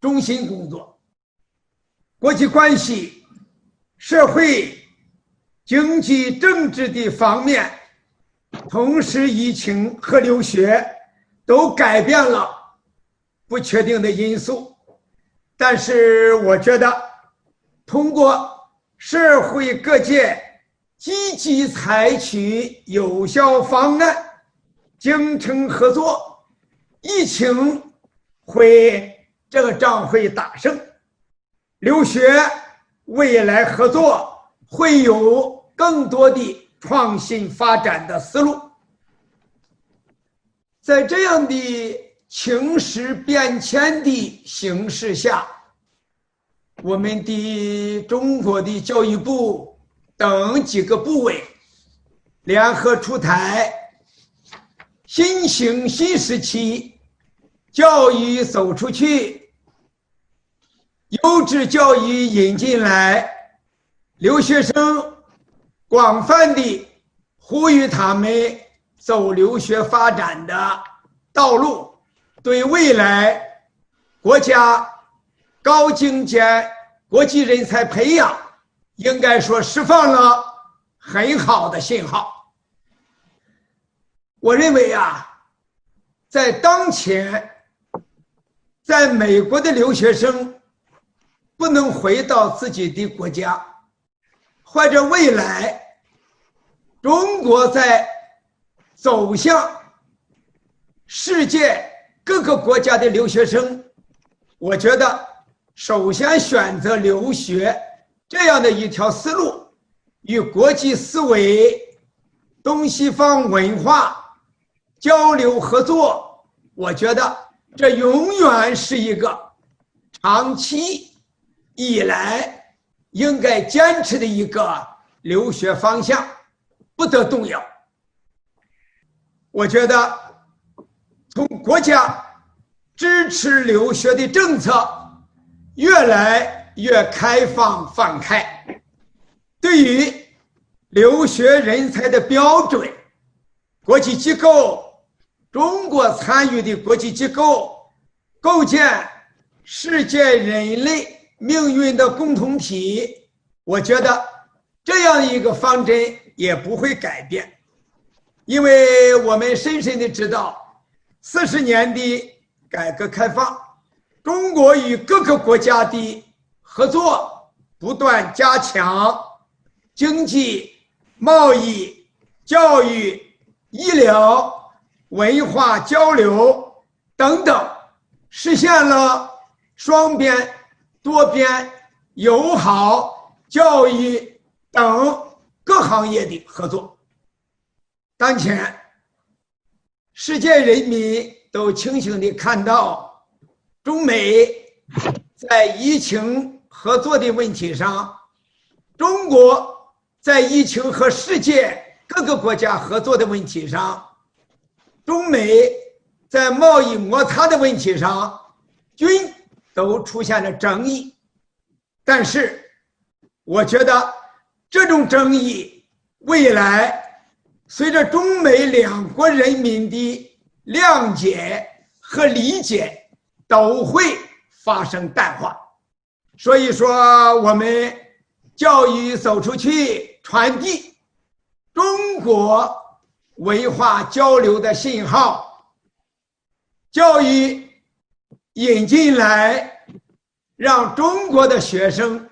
中心工作。国际关系、社会、经济、政治的方面，同时疫情和留学都改变了不确定的因素。但是我觉得通过社会各界积极采取有效方案，精诚合作，疫情这个仗会打胜，留学未来合作会有更多的创新发展的思路。在这样的情势变迁的形势下，我们的中国的教育部等几个部委联合出台新型新时期教育走出去，优质教育引进来，留学生广泛地呼吁他们走留学发展的道路，对未来国家高精尖国际人才培养应该说释放了很好的信号。我认为在当前，在美国的留学生不能回到自己的国家，或者未来中国在走向世界各个国家的留学生，我觉得首先选择留学这样的一条思路，与国际思维、东西方文化交流合作，我觉得这永远是一个长期以来应该坚持的一个留学方向，不得动摇。我觉得从国家支持留学的政策越来越开放放开，对于留学人才的标准，国际机构、中国参与的国际机构构建世界人类命运的共同体，我觉得这样一个方针也不会改变。因为我们深深的知道40年的改革开放，中国与各个国家的合作不断加强，经济、贸易、教育、医疗、文化交流等等，实现了双边、多边、友好、教育等各行业的合作。当前，世界人民都清醒地看到，中美在疫情合作的问题上，中国在疫情和世界各个国家合作的问题上，中美在贸易摩擦的问题上，均都出现了争议。但是，我觉得这种争议未来随着中美两国人民的谅解和理解都会发生淡化。所以说，我们教育走出去，传递中国文化交流的信号，教育引进来，让中国的学生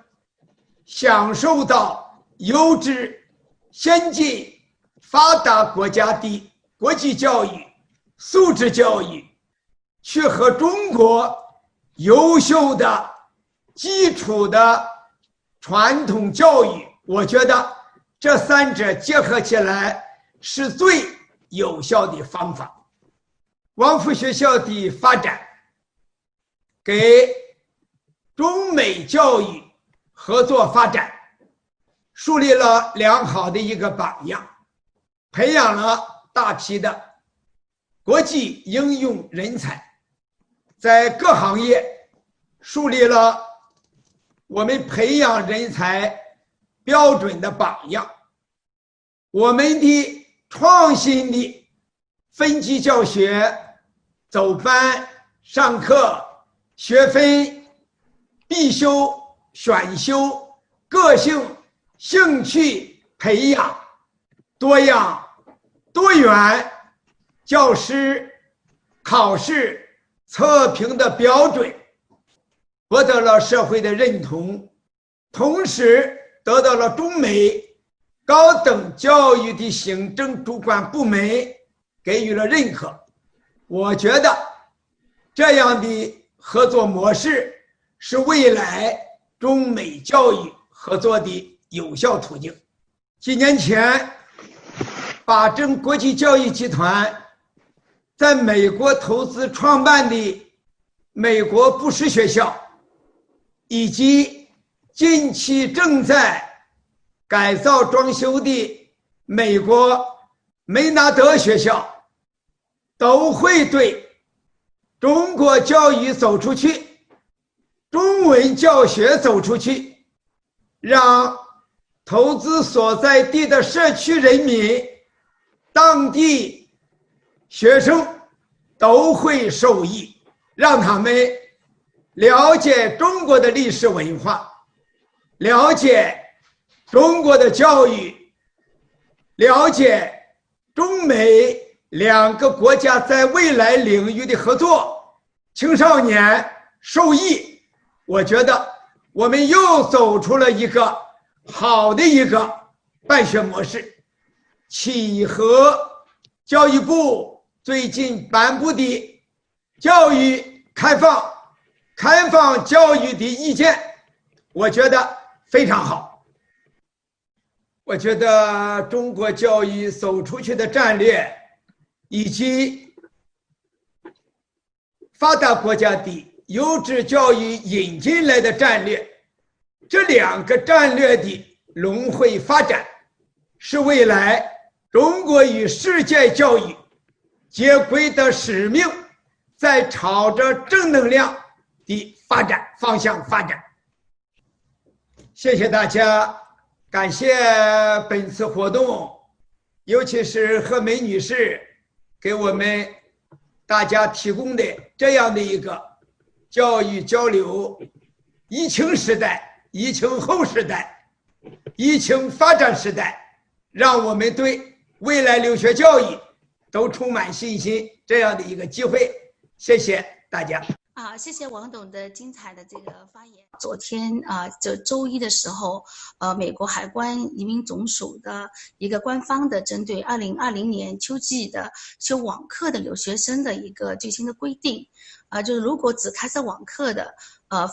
享受到优质、先进、发达国家的国际教育、素质教育，去和中国优秀的基础的传统教育，我觉得这三者结合起来是最有效的方法。王府学校的发展给中美教育合作发展树立了良好的一个榜样，培养了大批的国际应用人才，在各行业树立了我们培养人才标准的榜样。我们的创新的分级教学、走班、上课、学分、必修、选修、个性、兴趣培养、多样、多元教师考试测评的标准获得了社会的认同，同时得到了中美高等教育的行政主管部门给予了认可。我觉得这样的合作模式是未来中美教育合作的有效途径。几年前，法政国际教育集团在美国投资创办的美国布什学校，以及近期正在改造装修的美国梅纳德学校，都会对中国教育走出去，中文教学走出去，让投资所在地的社区人民、当地学生都会受益，让他们了解中国的历史文化，了解中国的教育，了解中美两个国家在未来领域的合作，青少年受益。我觉得我们又走出了一个好的一个办学模式，契合教育部最近颁布的教育开放教育的意见，我觉得非常好。我觉得中国教育走出去的战略以及发达国家的优质教育引进来的战略，这两个战略的融汇发展，是未来中国与世界教育接轨的使命，在朝着正能量的发展方向发展。谢谢大家，感谢本次活动，尤其是贺梅女士给我们大家提供的这样的一个教育交流，疫情时代、疫情后时代、疫情发展时代，让我们对未来留学教育都充满信心，这样的一个机会。谢谢大家。谢谢王董的精彩的这个发言。昨天就周一的时候，美国海关移民总署的一个官方的针对2020年秋季的修网课的留学生的一个最新的规定，就是如果只开设网课的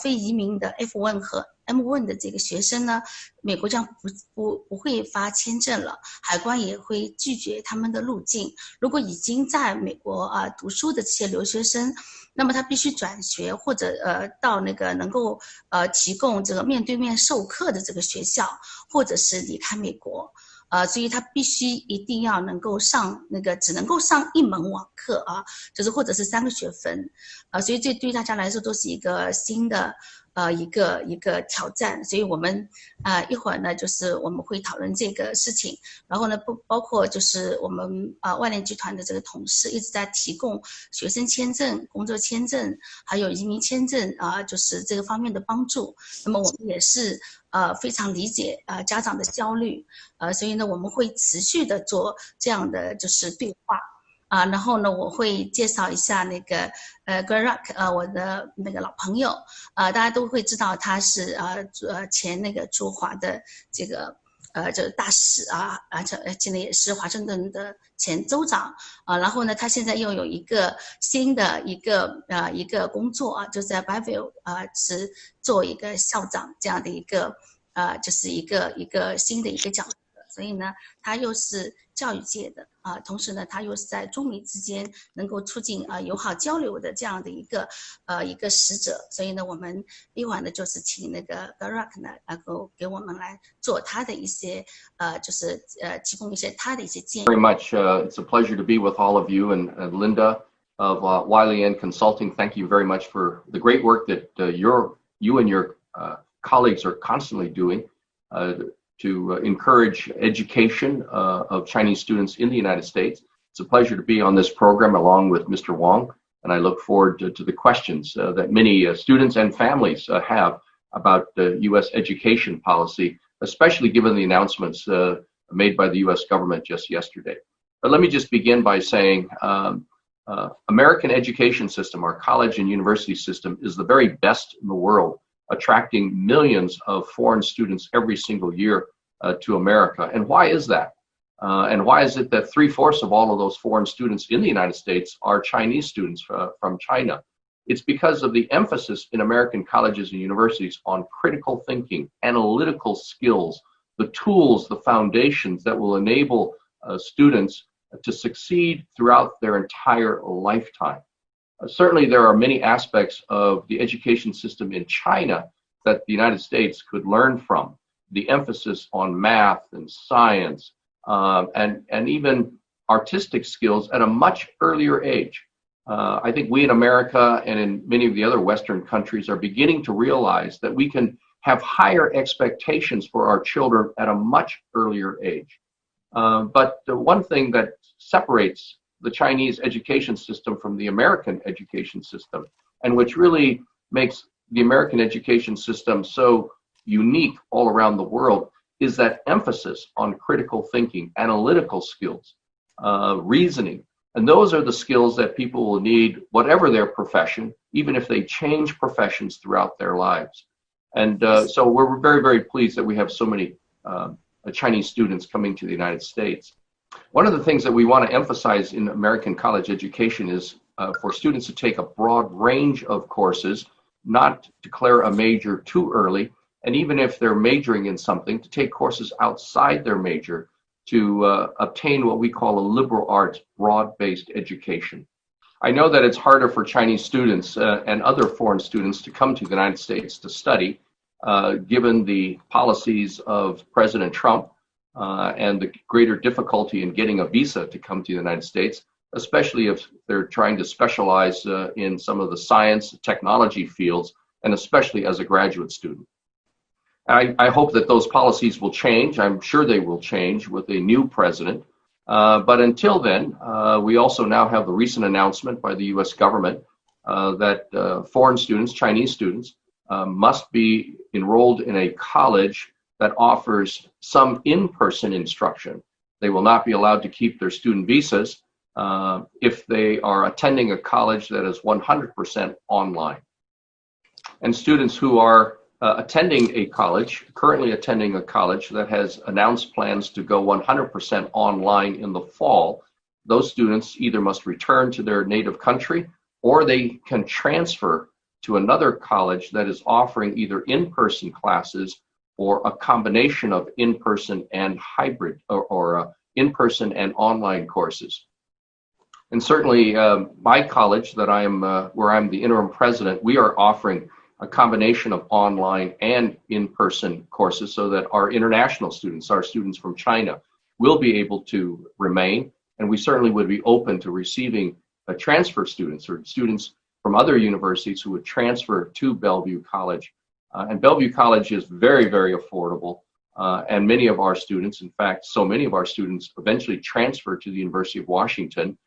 非移民的 F1 和 M1 的这个学生呢，美国将不会发签证了，海关也会拒绝他们的入境。如果已经在美国读书的这些留学生，那么他必须转学或者到那个能够提供这个面对面授课的这个学校，或者是离开美国。所以他必须一定要能够上那个只能够上一门网课就是或者是3个学分，所以这对大家来说都是一个新的一个挑战。所以我们一会儿呢，就是我们会讨论这个事情，然后呢包括就是我们外联集团的这个同事一直在提供学生签证、工作签证还有移民签证就是这个方面的帮助。那么我们也是非常理解家长的焦虑，所以呢我们会持续的做这样的就是对话然后呢我会介绍一下那个Greg 我的那个老朋友大家都会知道他是前那个驻华的这个这大使而且现在也是华盛顿的前州长然后呢他现在又有一个新的一个工作就在 Bayview 是做一个校长这样的一个就是一个新的一个角色。所以呢他又是教育界的同时呢他又是在中美之间能够促进友好交流的这样的一个使者。所以呢我们一会儿呢就是请那个 Garak 呢能够给我们来做他的一些就是提供一些他的一些建议。 Very much. It's a pleasure to be with all of you and Linda of WAILIAN Consulting. Thank you very much for the great work that you and your colleagues are constantly doing to encourage education of Chinese students in the United States. It's a pleasure to be on this program along with Mr. Wong, and I look forward to the questions that many students and families have about the U.S. education policy, especially given the announcements made by the U.S. government just yesterday. But let me just begin by saying American education system, our college and university system, is the very best in the world, attracting millions of foreign students every single year to America. And why is that? And why is it that 3/4 of all of those foreign students in the United States are Chinese students from China? It's because of the emphasis in American colleges and universities on critical thinking, analytical skills, the tools, the foundations that will enable students to succeed throughout their entire lifetime. Certainly, there are many aspects of the education system in China that the United States could learn from. The emphasis on math and science and even artistic skills at a much earlier age. I think we in America and in many of the other Western countries are beginning to realize that we can have higher expectations for our children at a much earlier age. But the one thing that separates the Chinese education system from the American education system, and which really makes the American education system so unique all around the world, is that emphasis on critical thinking, analytical skills, reasoning, And those are the skills that people will need, whatever their profession, even if they change professions throughout their lives. And so we're very, very pleased that we have so many Chinese students coming to the United States. One of the things that we want to emphasize in American college education is for students to take a broad range of courses, not declare a major too early, and even if they're majoring in something, to take courses outside their major to obtain what we call a liberal arts broad-based education. I know that it's harder for Chinese students and other foreign students to come to the United States to study, given the policies of President Trump and the greater difficulty in getting a visa to come to the United States, especially if they're trying to specialize in some of the science, technology fields, and especially as a graduate student. I hope that those policies will change. I'm sure they will change with a new president. But until then, we also now have the recent announcement by the U.S. government that foreign students, Chinese students, must be enrolled in a college that offers some in-person instruction. They will not be allowed to keep their student visas if they are attending a college that is 100% online. And students who are currently attending a college that has announced plans to go 100% online in the fall, those students either must return to their native country or they can transfer to another college that is offering either in-person classes or a combination of in-person and hybrid or in-person and online courses. And certainly my college that where I'm the interim president, we are offering a combination of online and in-person courses so that our international students, our students from China, will be able to remain. And we certainly would be open to receiving transfer students or students from other universities who would transfer to Bellevue College. And Bellevue College is very, very affordable. And many of our students, in fact, so many of our students eventually transfer to the University of Washington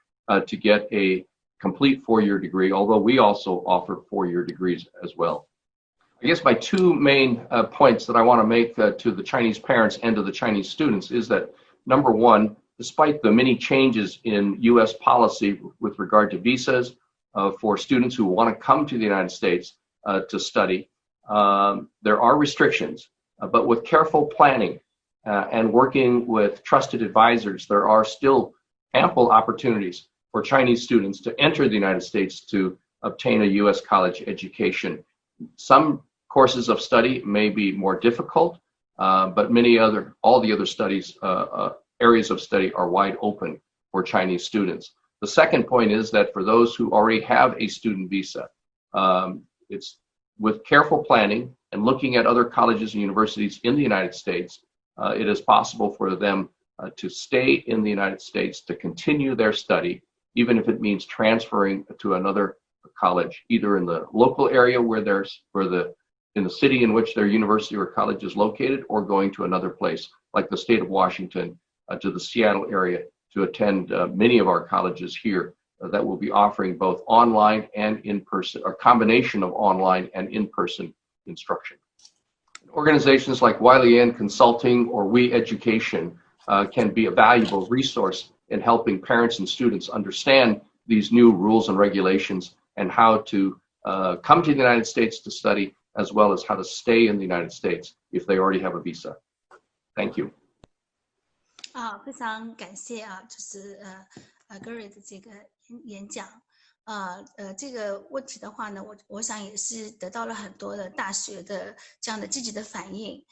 to get a complete four-year degree, although we also offer four-year degrees as well. I guess my two main points that I want to make to the Chinese parents and to the Chinese students is that, number one, despite the many changes in U.S. policy with regard to visas for students who want to come to the United States to study, there are restrictions, but with careful planning and working with trusted advisors, there are still ample opportunities for Chinese students to enter the United States to obtain a U.S. college education. Some courses of study may be more difficult, but all the other studies, areas of study are wide open for Chinese students. The second point is that for those who already have a student visa, it's with careful planning and looking at other colleges and universities in the United States, it is possible for them to stay in the United States, to continue their study, even if it means transferring to another college, either in the local area in the city in which their university or college is located, or going to another place, like the state of Washington, to the Seattle area, to attend many of our colleges here that will be offering both online and in-person, or combination of online and in-person instruction. Organizations like WAILIAN Consulting or We-Education can be a valuable resource in helping parents and students understand these new rules and regulations and how to come to the United States to study, as well as how to stay in the United States if they already have a visa. Thank you. 非常感谢就是Gary 的这个演讲。这个问题的话呢，我想也是得到了很多的大学的这样的积极的反应。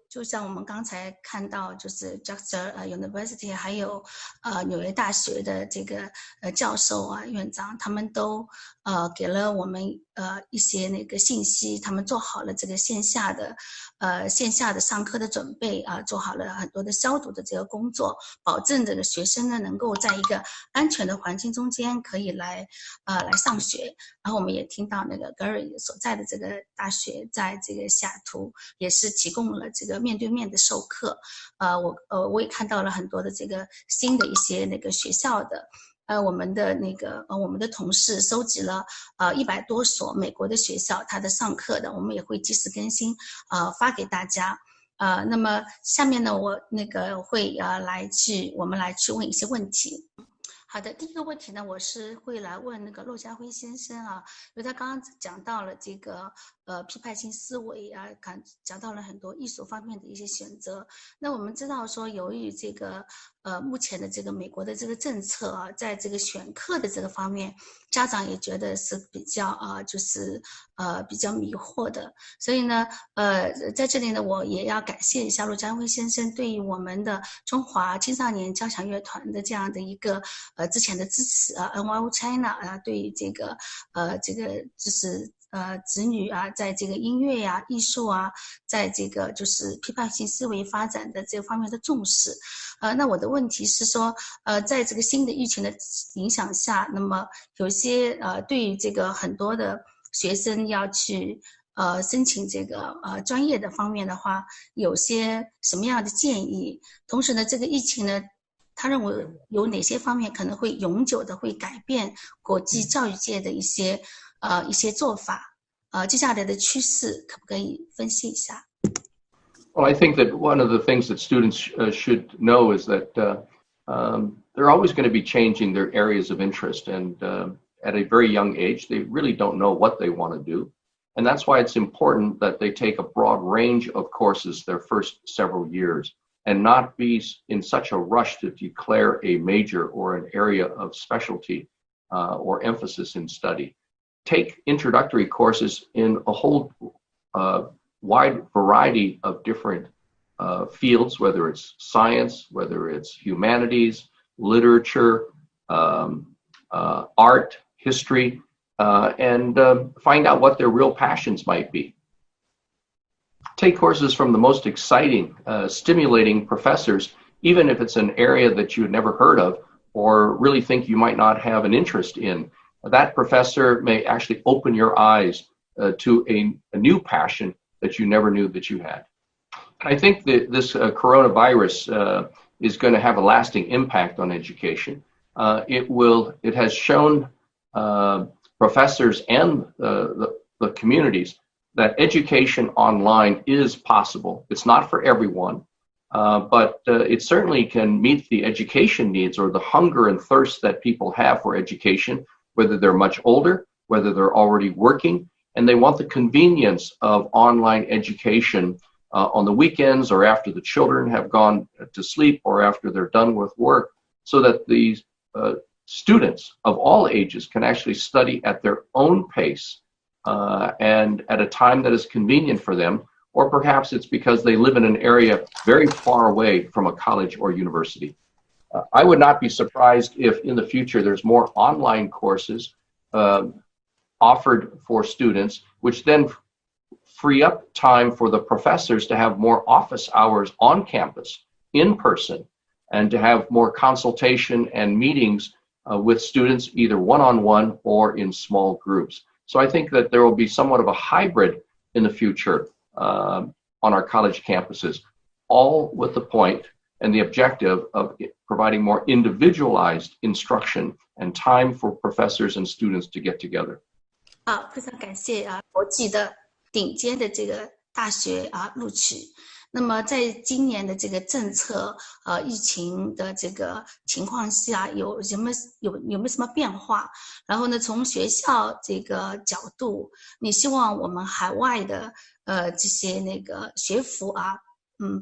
就像我们刚才看到，就是 Chapter University 还有纽约大学的这个教授啊、院长，他们都给了我们一些那个信息，他们做好了这个线下的上课的准备啊，做好了很多的消毒的这个工作，保证这个学生呢能够在一个安全的环境中间可以来上学。然后我们也听到那个 Gary 所在的这个大学在这个西雅图也是提供了这个面对面的授课。我也看到了很多的这个新的一些那个学校的。我们的同事收集了100多所美国的学校它的上课的，我们也会及时更新发给大家。那么下面呢，我会我们来去问一些问题。好的，第一个问题呢，我是会来问那个骆家辉先生啊，因为他刚刚讲到了这个批判性思维啊，讲到了很多艺术方面的一些选择。那我们知道说，由于这个目前的这个美国的这个政策啊，在这个选课的这个方面，家长也觉得是比较就是比较迷惑的。所以呢，在这里呢，我也要感谢一下骆家辉先生对于我们的中华青少年交响乐团的这样的一个之前的支持啊 ，NYU China 对于这个就是子女啊，在这个音乐呀、艺术啊，在这个就是批判性思维发展的这方面的重视。那我的问题是说，在这个新的疫情的影响下，那么有些对于这个很多的学生要去申请这个专业的方面的话，有些什么样的建议？同时呢，这个疫情呢，他认为有哪些方面可能会永久的会改变国际教育界的一些做法？接下来的趋势可不可以分析一下？ Well, I think that one of the things that students should know is that they're always going to be changing their areas of interest, and at a very young age, they really don't know what they want to do. And that's why it's important that they take a broad range of courses their first several years and not be in such a rush to declare a major or an area of specialty or emphasis in study. Take introductory courses in a whole wide variety of different fields, whether it's science, whether it's humanities, literature, art, history, and find out what their real passions might be. Take courses from the most exciting, stimulating professors, even if it's an area that you had never heard of or really think you might not have an interest in. That professor may actually open your eyes to a new passion that you never knew that you had. I think that this coronavirus is going to have a lasting impact on education. It has shown professors and the communities that education online is possible. It's not for everyone, but it certainly can meet the education needs or the hunger and thirst that people have for education, whether they're much older, whether they're already working, and they want the convenience of online education on the weekends or after the children have gone to sleep or after they're done with work, so that these students of all ages can actually study at their own pace and at a time that is convenient for them, or perhaps it's because they live in an area very far away from a college or university. I would not be surprised if in the future there's more online courses offered for students, which then free up time for the professors to have more office hours on campus, in person, and to have more consultation and meetings with students, either one-on-one or in small groups. So I think that there will be somewhat of a hybrid in the future on our college campuses, all with the point and the objective of providing more individualized instruction and time for professors and students to get together. 好，非常感谢国际的顶尖的这个大学录取。那么在今年的这个政策疫情的这个情况下，有没有什么变化？然后呢，从学校这个角度，你希望我们海外的这些那个学府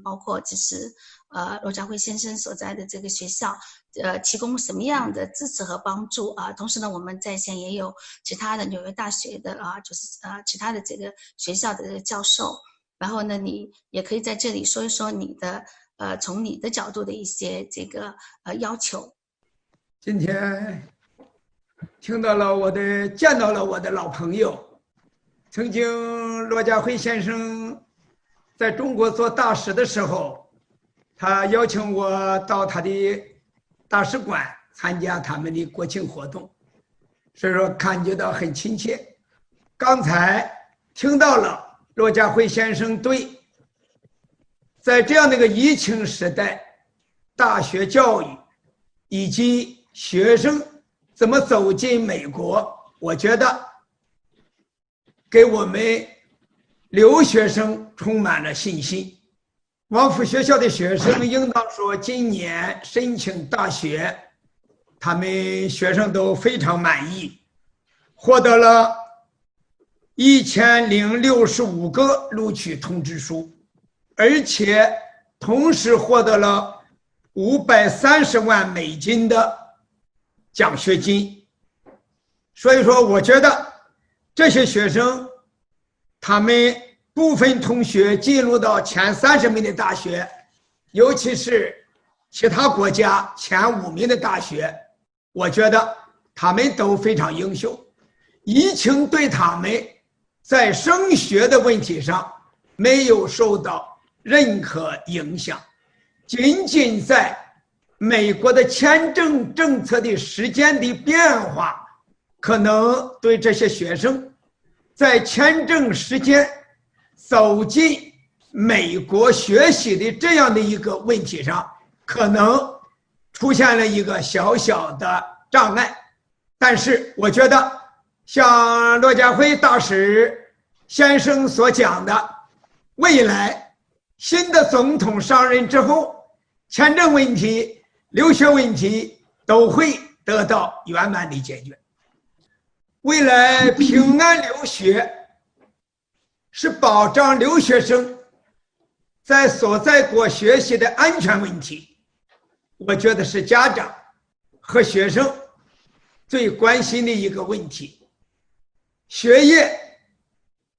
包括就是骆家辉先生所在的这个学校提供什么样的支持和帮助同时呢，我们在线也有其他的纽约大学的就是其他的这个学校的这个教授。然后呢，你也可以在这里说一说你的从你的角度的一些这个要求。今天听到了见到了我的老朋友，曾经骆家辉先生在中国做大使的时候，他邀请我到他的大使馆参加他们的国庆活动，所以说感觉到很亲切。刚才听到了骆家辉先生对在这样的一个疫情时代，大学教育以及学生怎么走进美国，我觉得给我们留学生充满了信心。王府学校的学生应当说，今年申请大学他们学生都非常满意，获得了1065个录取通知书，而且同时获得了530万美金的奖学金。所以说，我觉得这些学生，他们部分同学进入到前30名的大学，尤其是其他国家前5名的大学，我觉得他们都非常优秀。疫情对他们在升学的问题上没有受到任何影响，仅仅在美国的签证政策的时间的变化，可能对这些学生在签证时间走进美国学习的这样的一个问题上，可能出现了一个小小的障碍。但是我觉得像骆家辉大使先生所讲的，未来新的总统上任之后，签证问题、留学问题都会得到圆满的解决。未来平安留学是保障留学生在所在国学习的安全问题，我觉得是家长和学生最关心的一个问题。学业、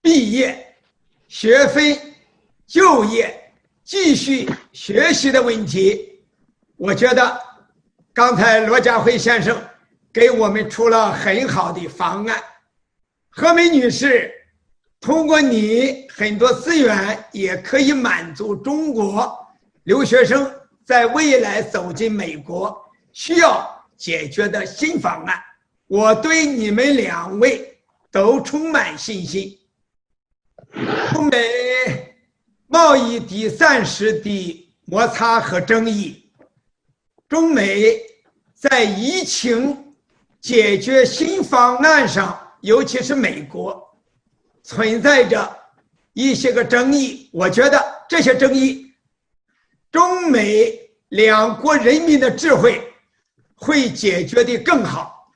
毕业、学分、就业、继续学习的问题，我觉得刚才骆家辉先生给我们出了很好的方案。何美女士，通过你很多资源也可以满足中国留学生在未来走进美国需要解决的新方案，我对你们2位都充满信心。中美贸易的暂时的摩擦和争议，中美在疫情解决新方案上，尤其是美国存在着一些个争议，我觉得这些争议，中美2国人民的智慧会解决的更好，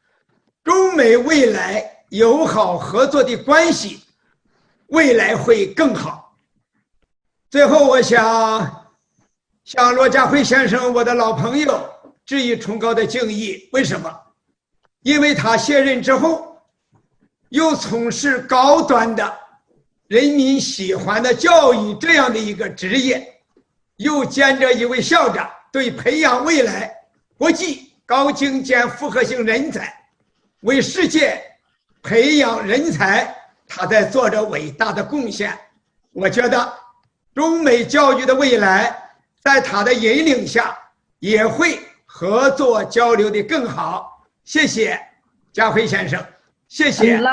中美未来友好合作的关系未来会更好。最后我想向骆家辉先生，我的老朋友，致以崇高的敬意。为什么？因为他卸任之后又从事高端的人民喜欢的教育这样的一个职业，又兼着一位校长，对培养未来国际高精尖复合型人才，为世界培养人才，他在做着伟大的贡献。我觉得中美教育的未来在他的引领下也会合作交流的更好。谢谢家辉先生，谢谢何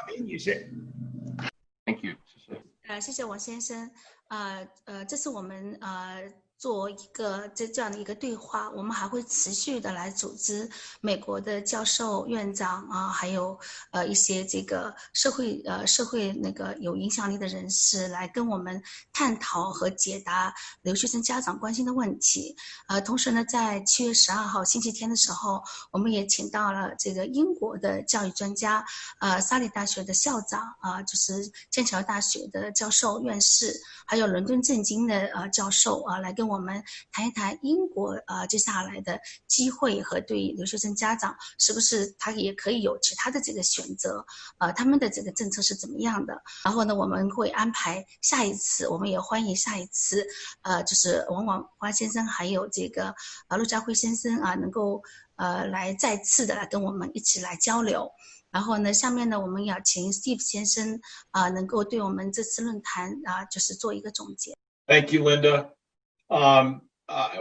美女士。Thank you。谢谢王先生。这是我们做一个这样的一个对话，我们还会持续的来组织美国的教授、院长还有一些这个社会那个有影响力的人士来跟我们探讨和解答留学生家长关心的问题。同时呢，在7月12号星期天的时候，我们也请到了这个英国的教育专家，萨里大学的校长就是剑桥大学的教授、院士，还有伦敦政经的教授来跟我们谈一谈英国接下来的机会和对留学生家长是不是他也可以有其他的这个选择，他们的这个政策是怎么样的。然后呢，我们会安排下一次，我们也欢迎下一次就是王华先生还有这个骆家辉先生能够来再次的来跟我们一起来交流。然后呢，下面呢，我们要请 Steve 先生能够对我们这次论坛就是做一个总结。Thank you, Linda.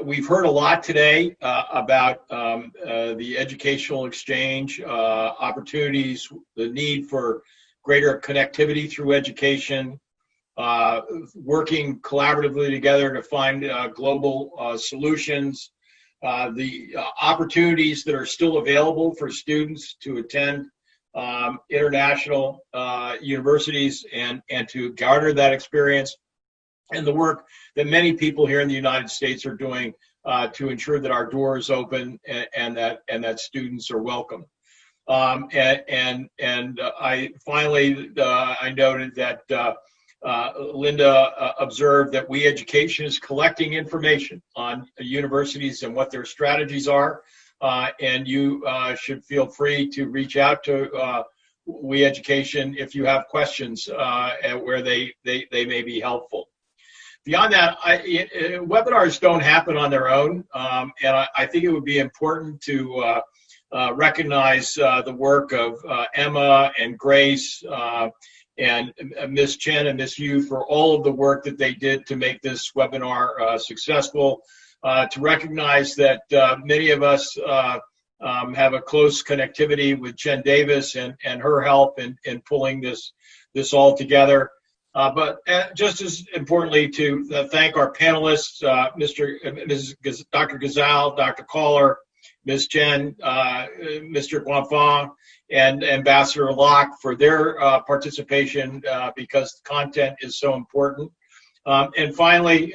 We've heard a lot today about the educational exchange opportunities, the need for greater connectivity through education, working collaboratively together to find global solutions, the opportunities that are still available for students to attend international universities and to garner that experience, and the work that many people here in the United States are doing to ensure that our door is open and that students are welcome. I noted that Linda observed that We-Education is collecting information on universities and what their strategies are, and you should feel free to reach out to We-Education if you have questions where they may be helpful. Beyond that, webinars don't happen on their own, and I think it would be important to recognize the work of Emma and Grace and Ms. Chen and Ms. Yu for all of the work that they did to make this webinar successful, to recognize that many of us have a close connectivity with Chen Davis and her help in pulling this all together. But just as importantly, to thank our panelists, Dr. Gazal, Dr. Caller, Ms. Chen, Mr. Guanfang, and Ambassador Locke for their participation because the content is so important. And finally,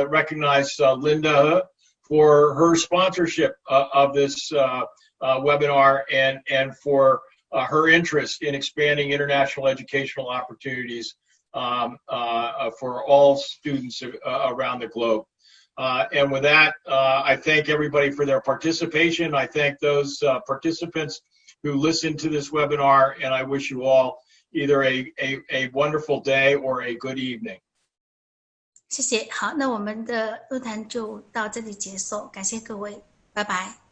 recognize Linda for her sponsorship of this webinar and for her interest in expanding international educational opportunities for all students around the globe. And with that, I thank everybody for their participation. I thank those participants who listened to this webinar, and I wish you all either a wonderful day or a good evening. 谢谢，好，那我们的论坛就到这里结束，感谢各位，拜拜。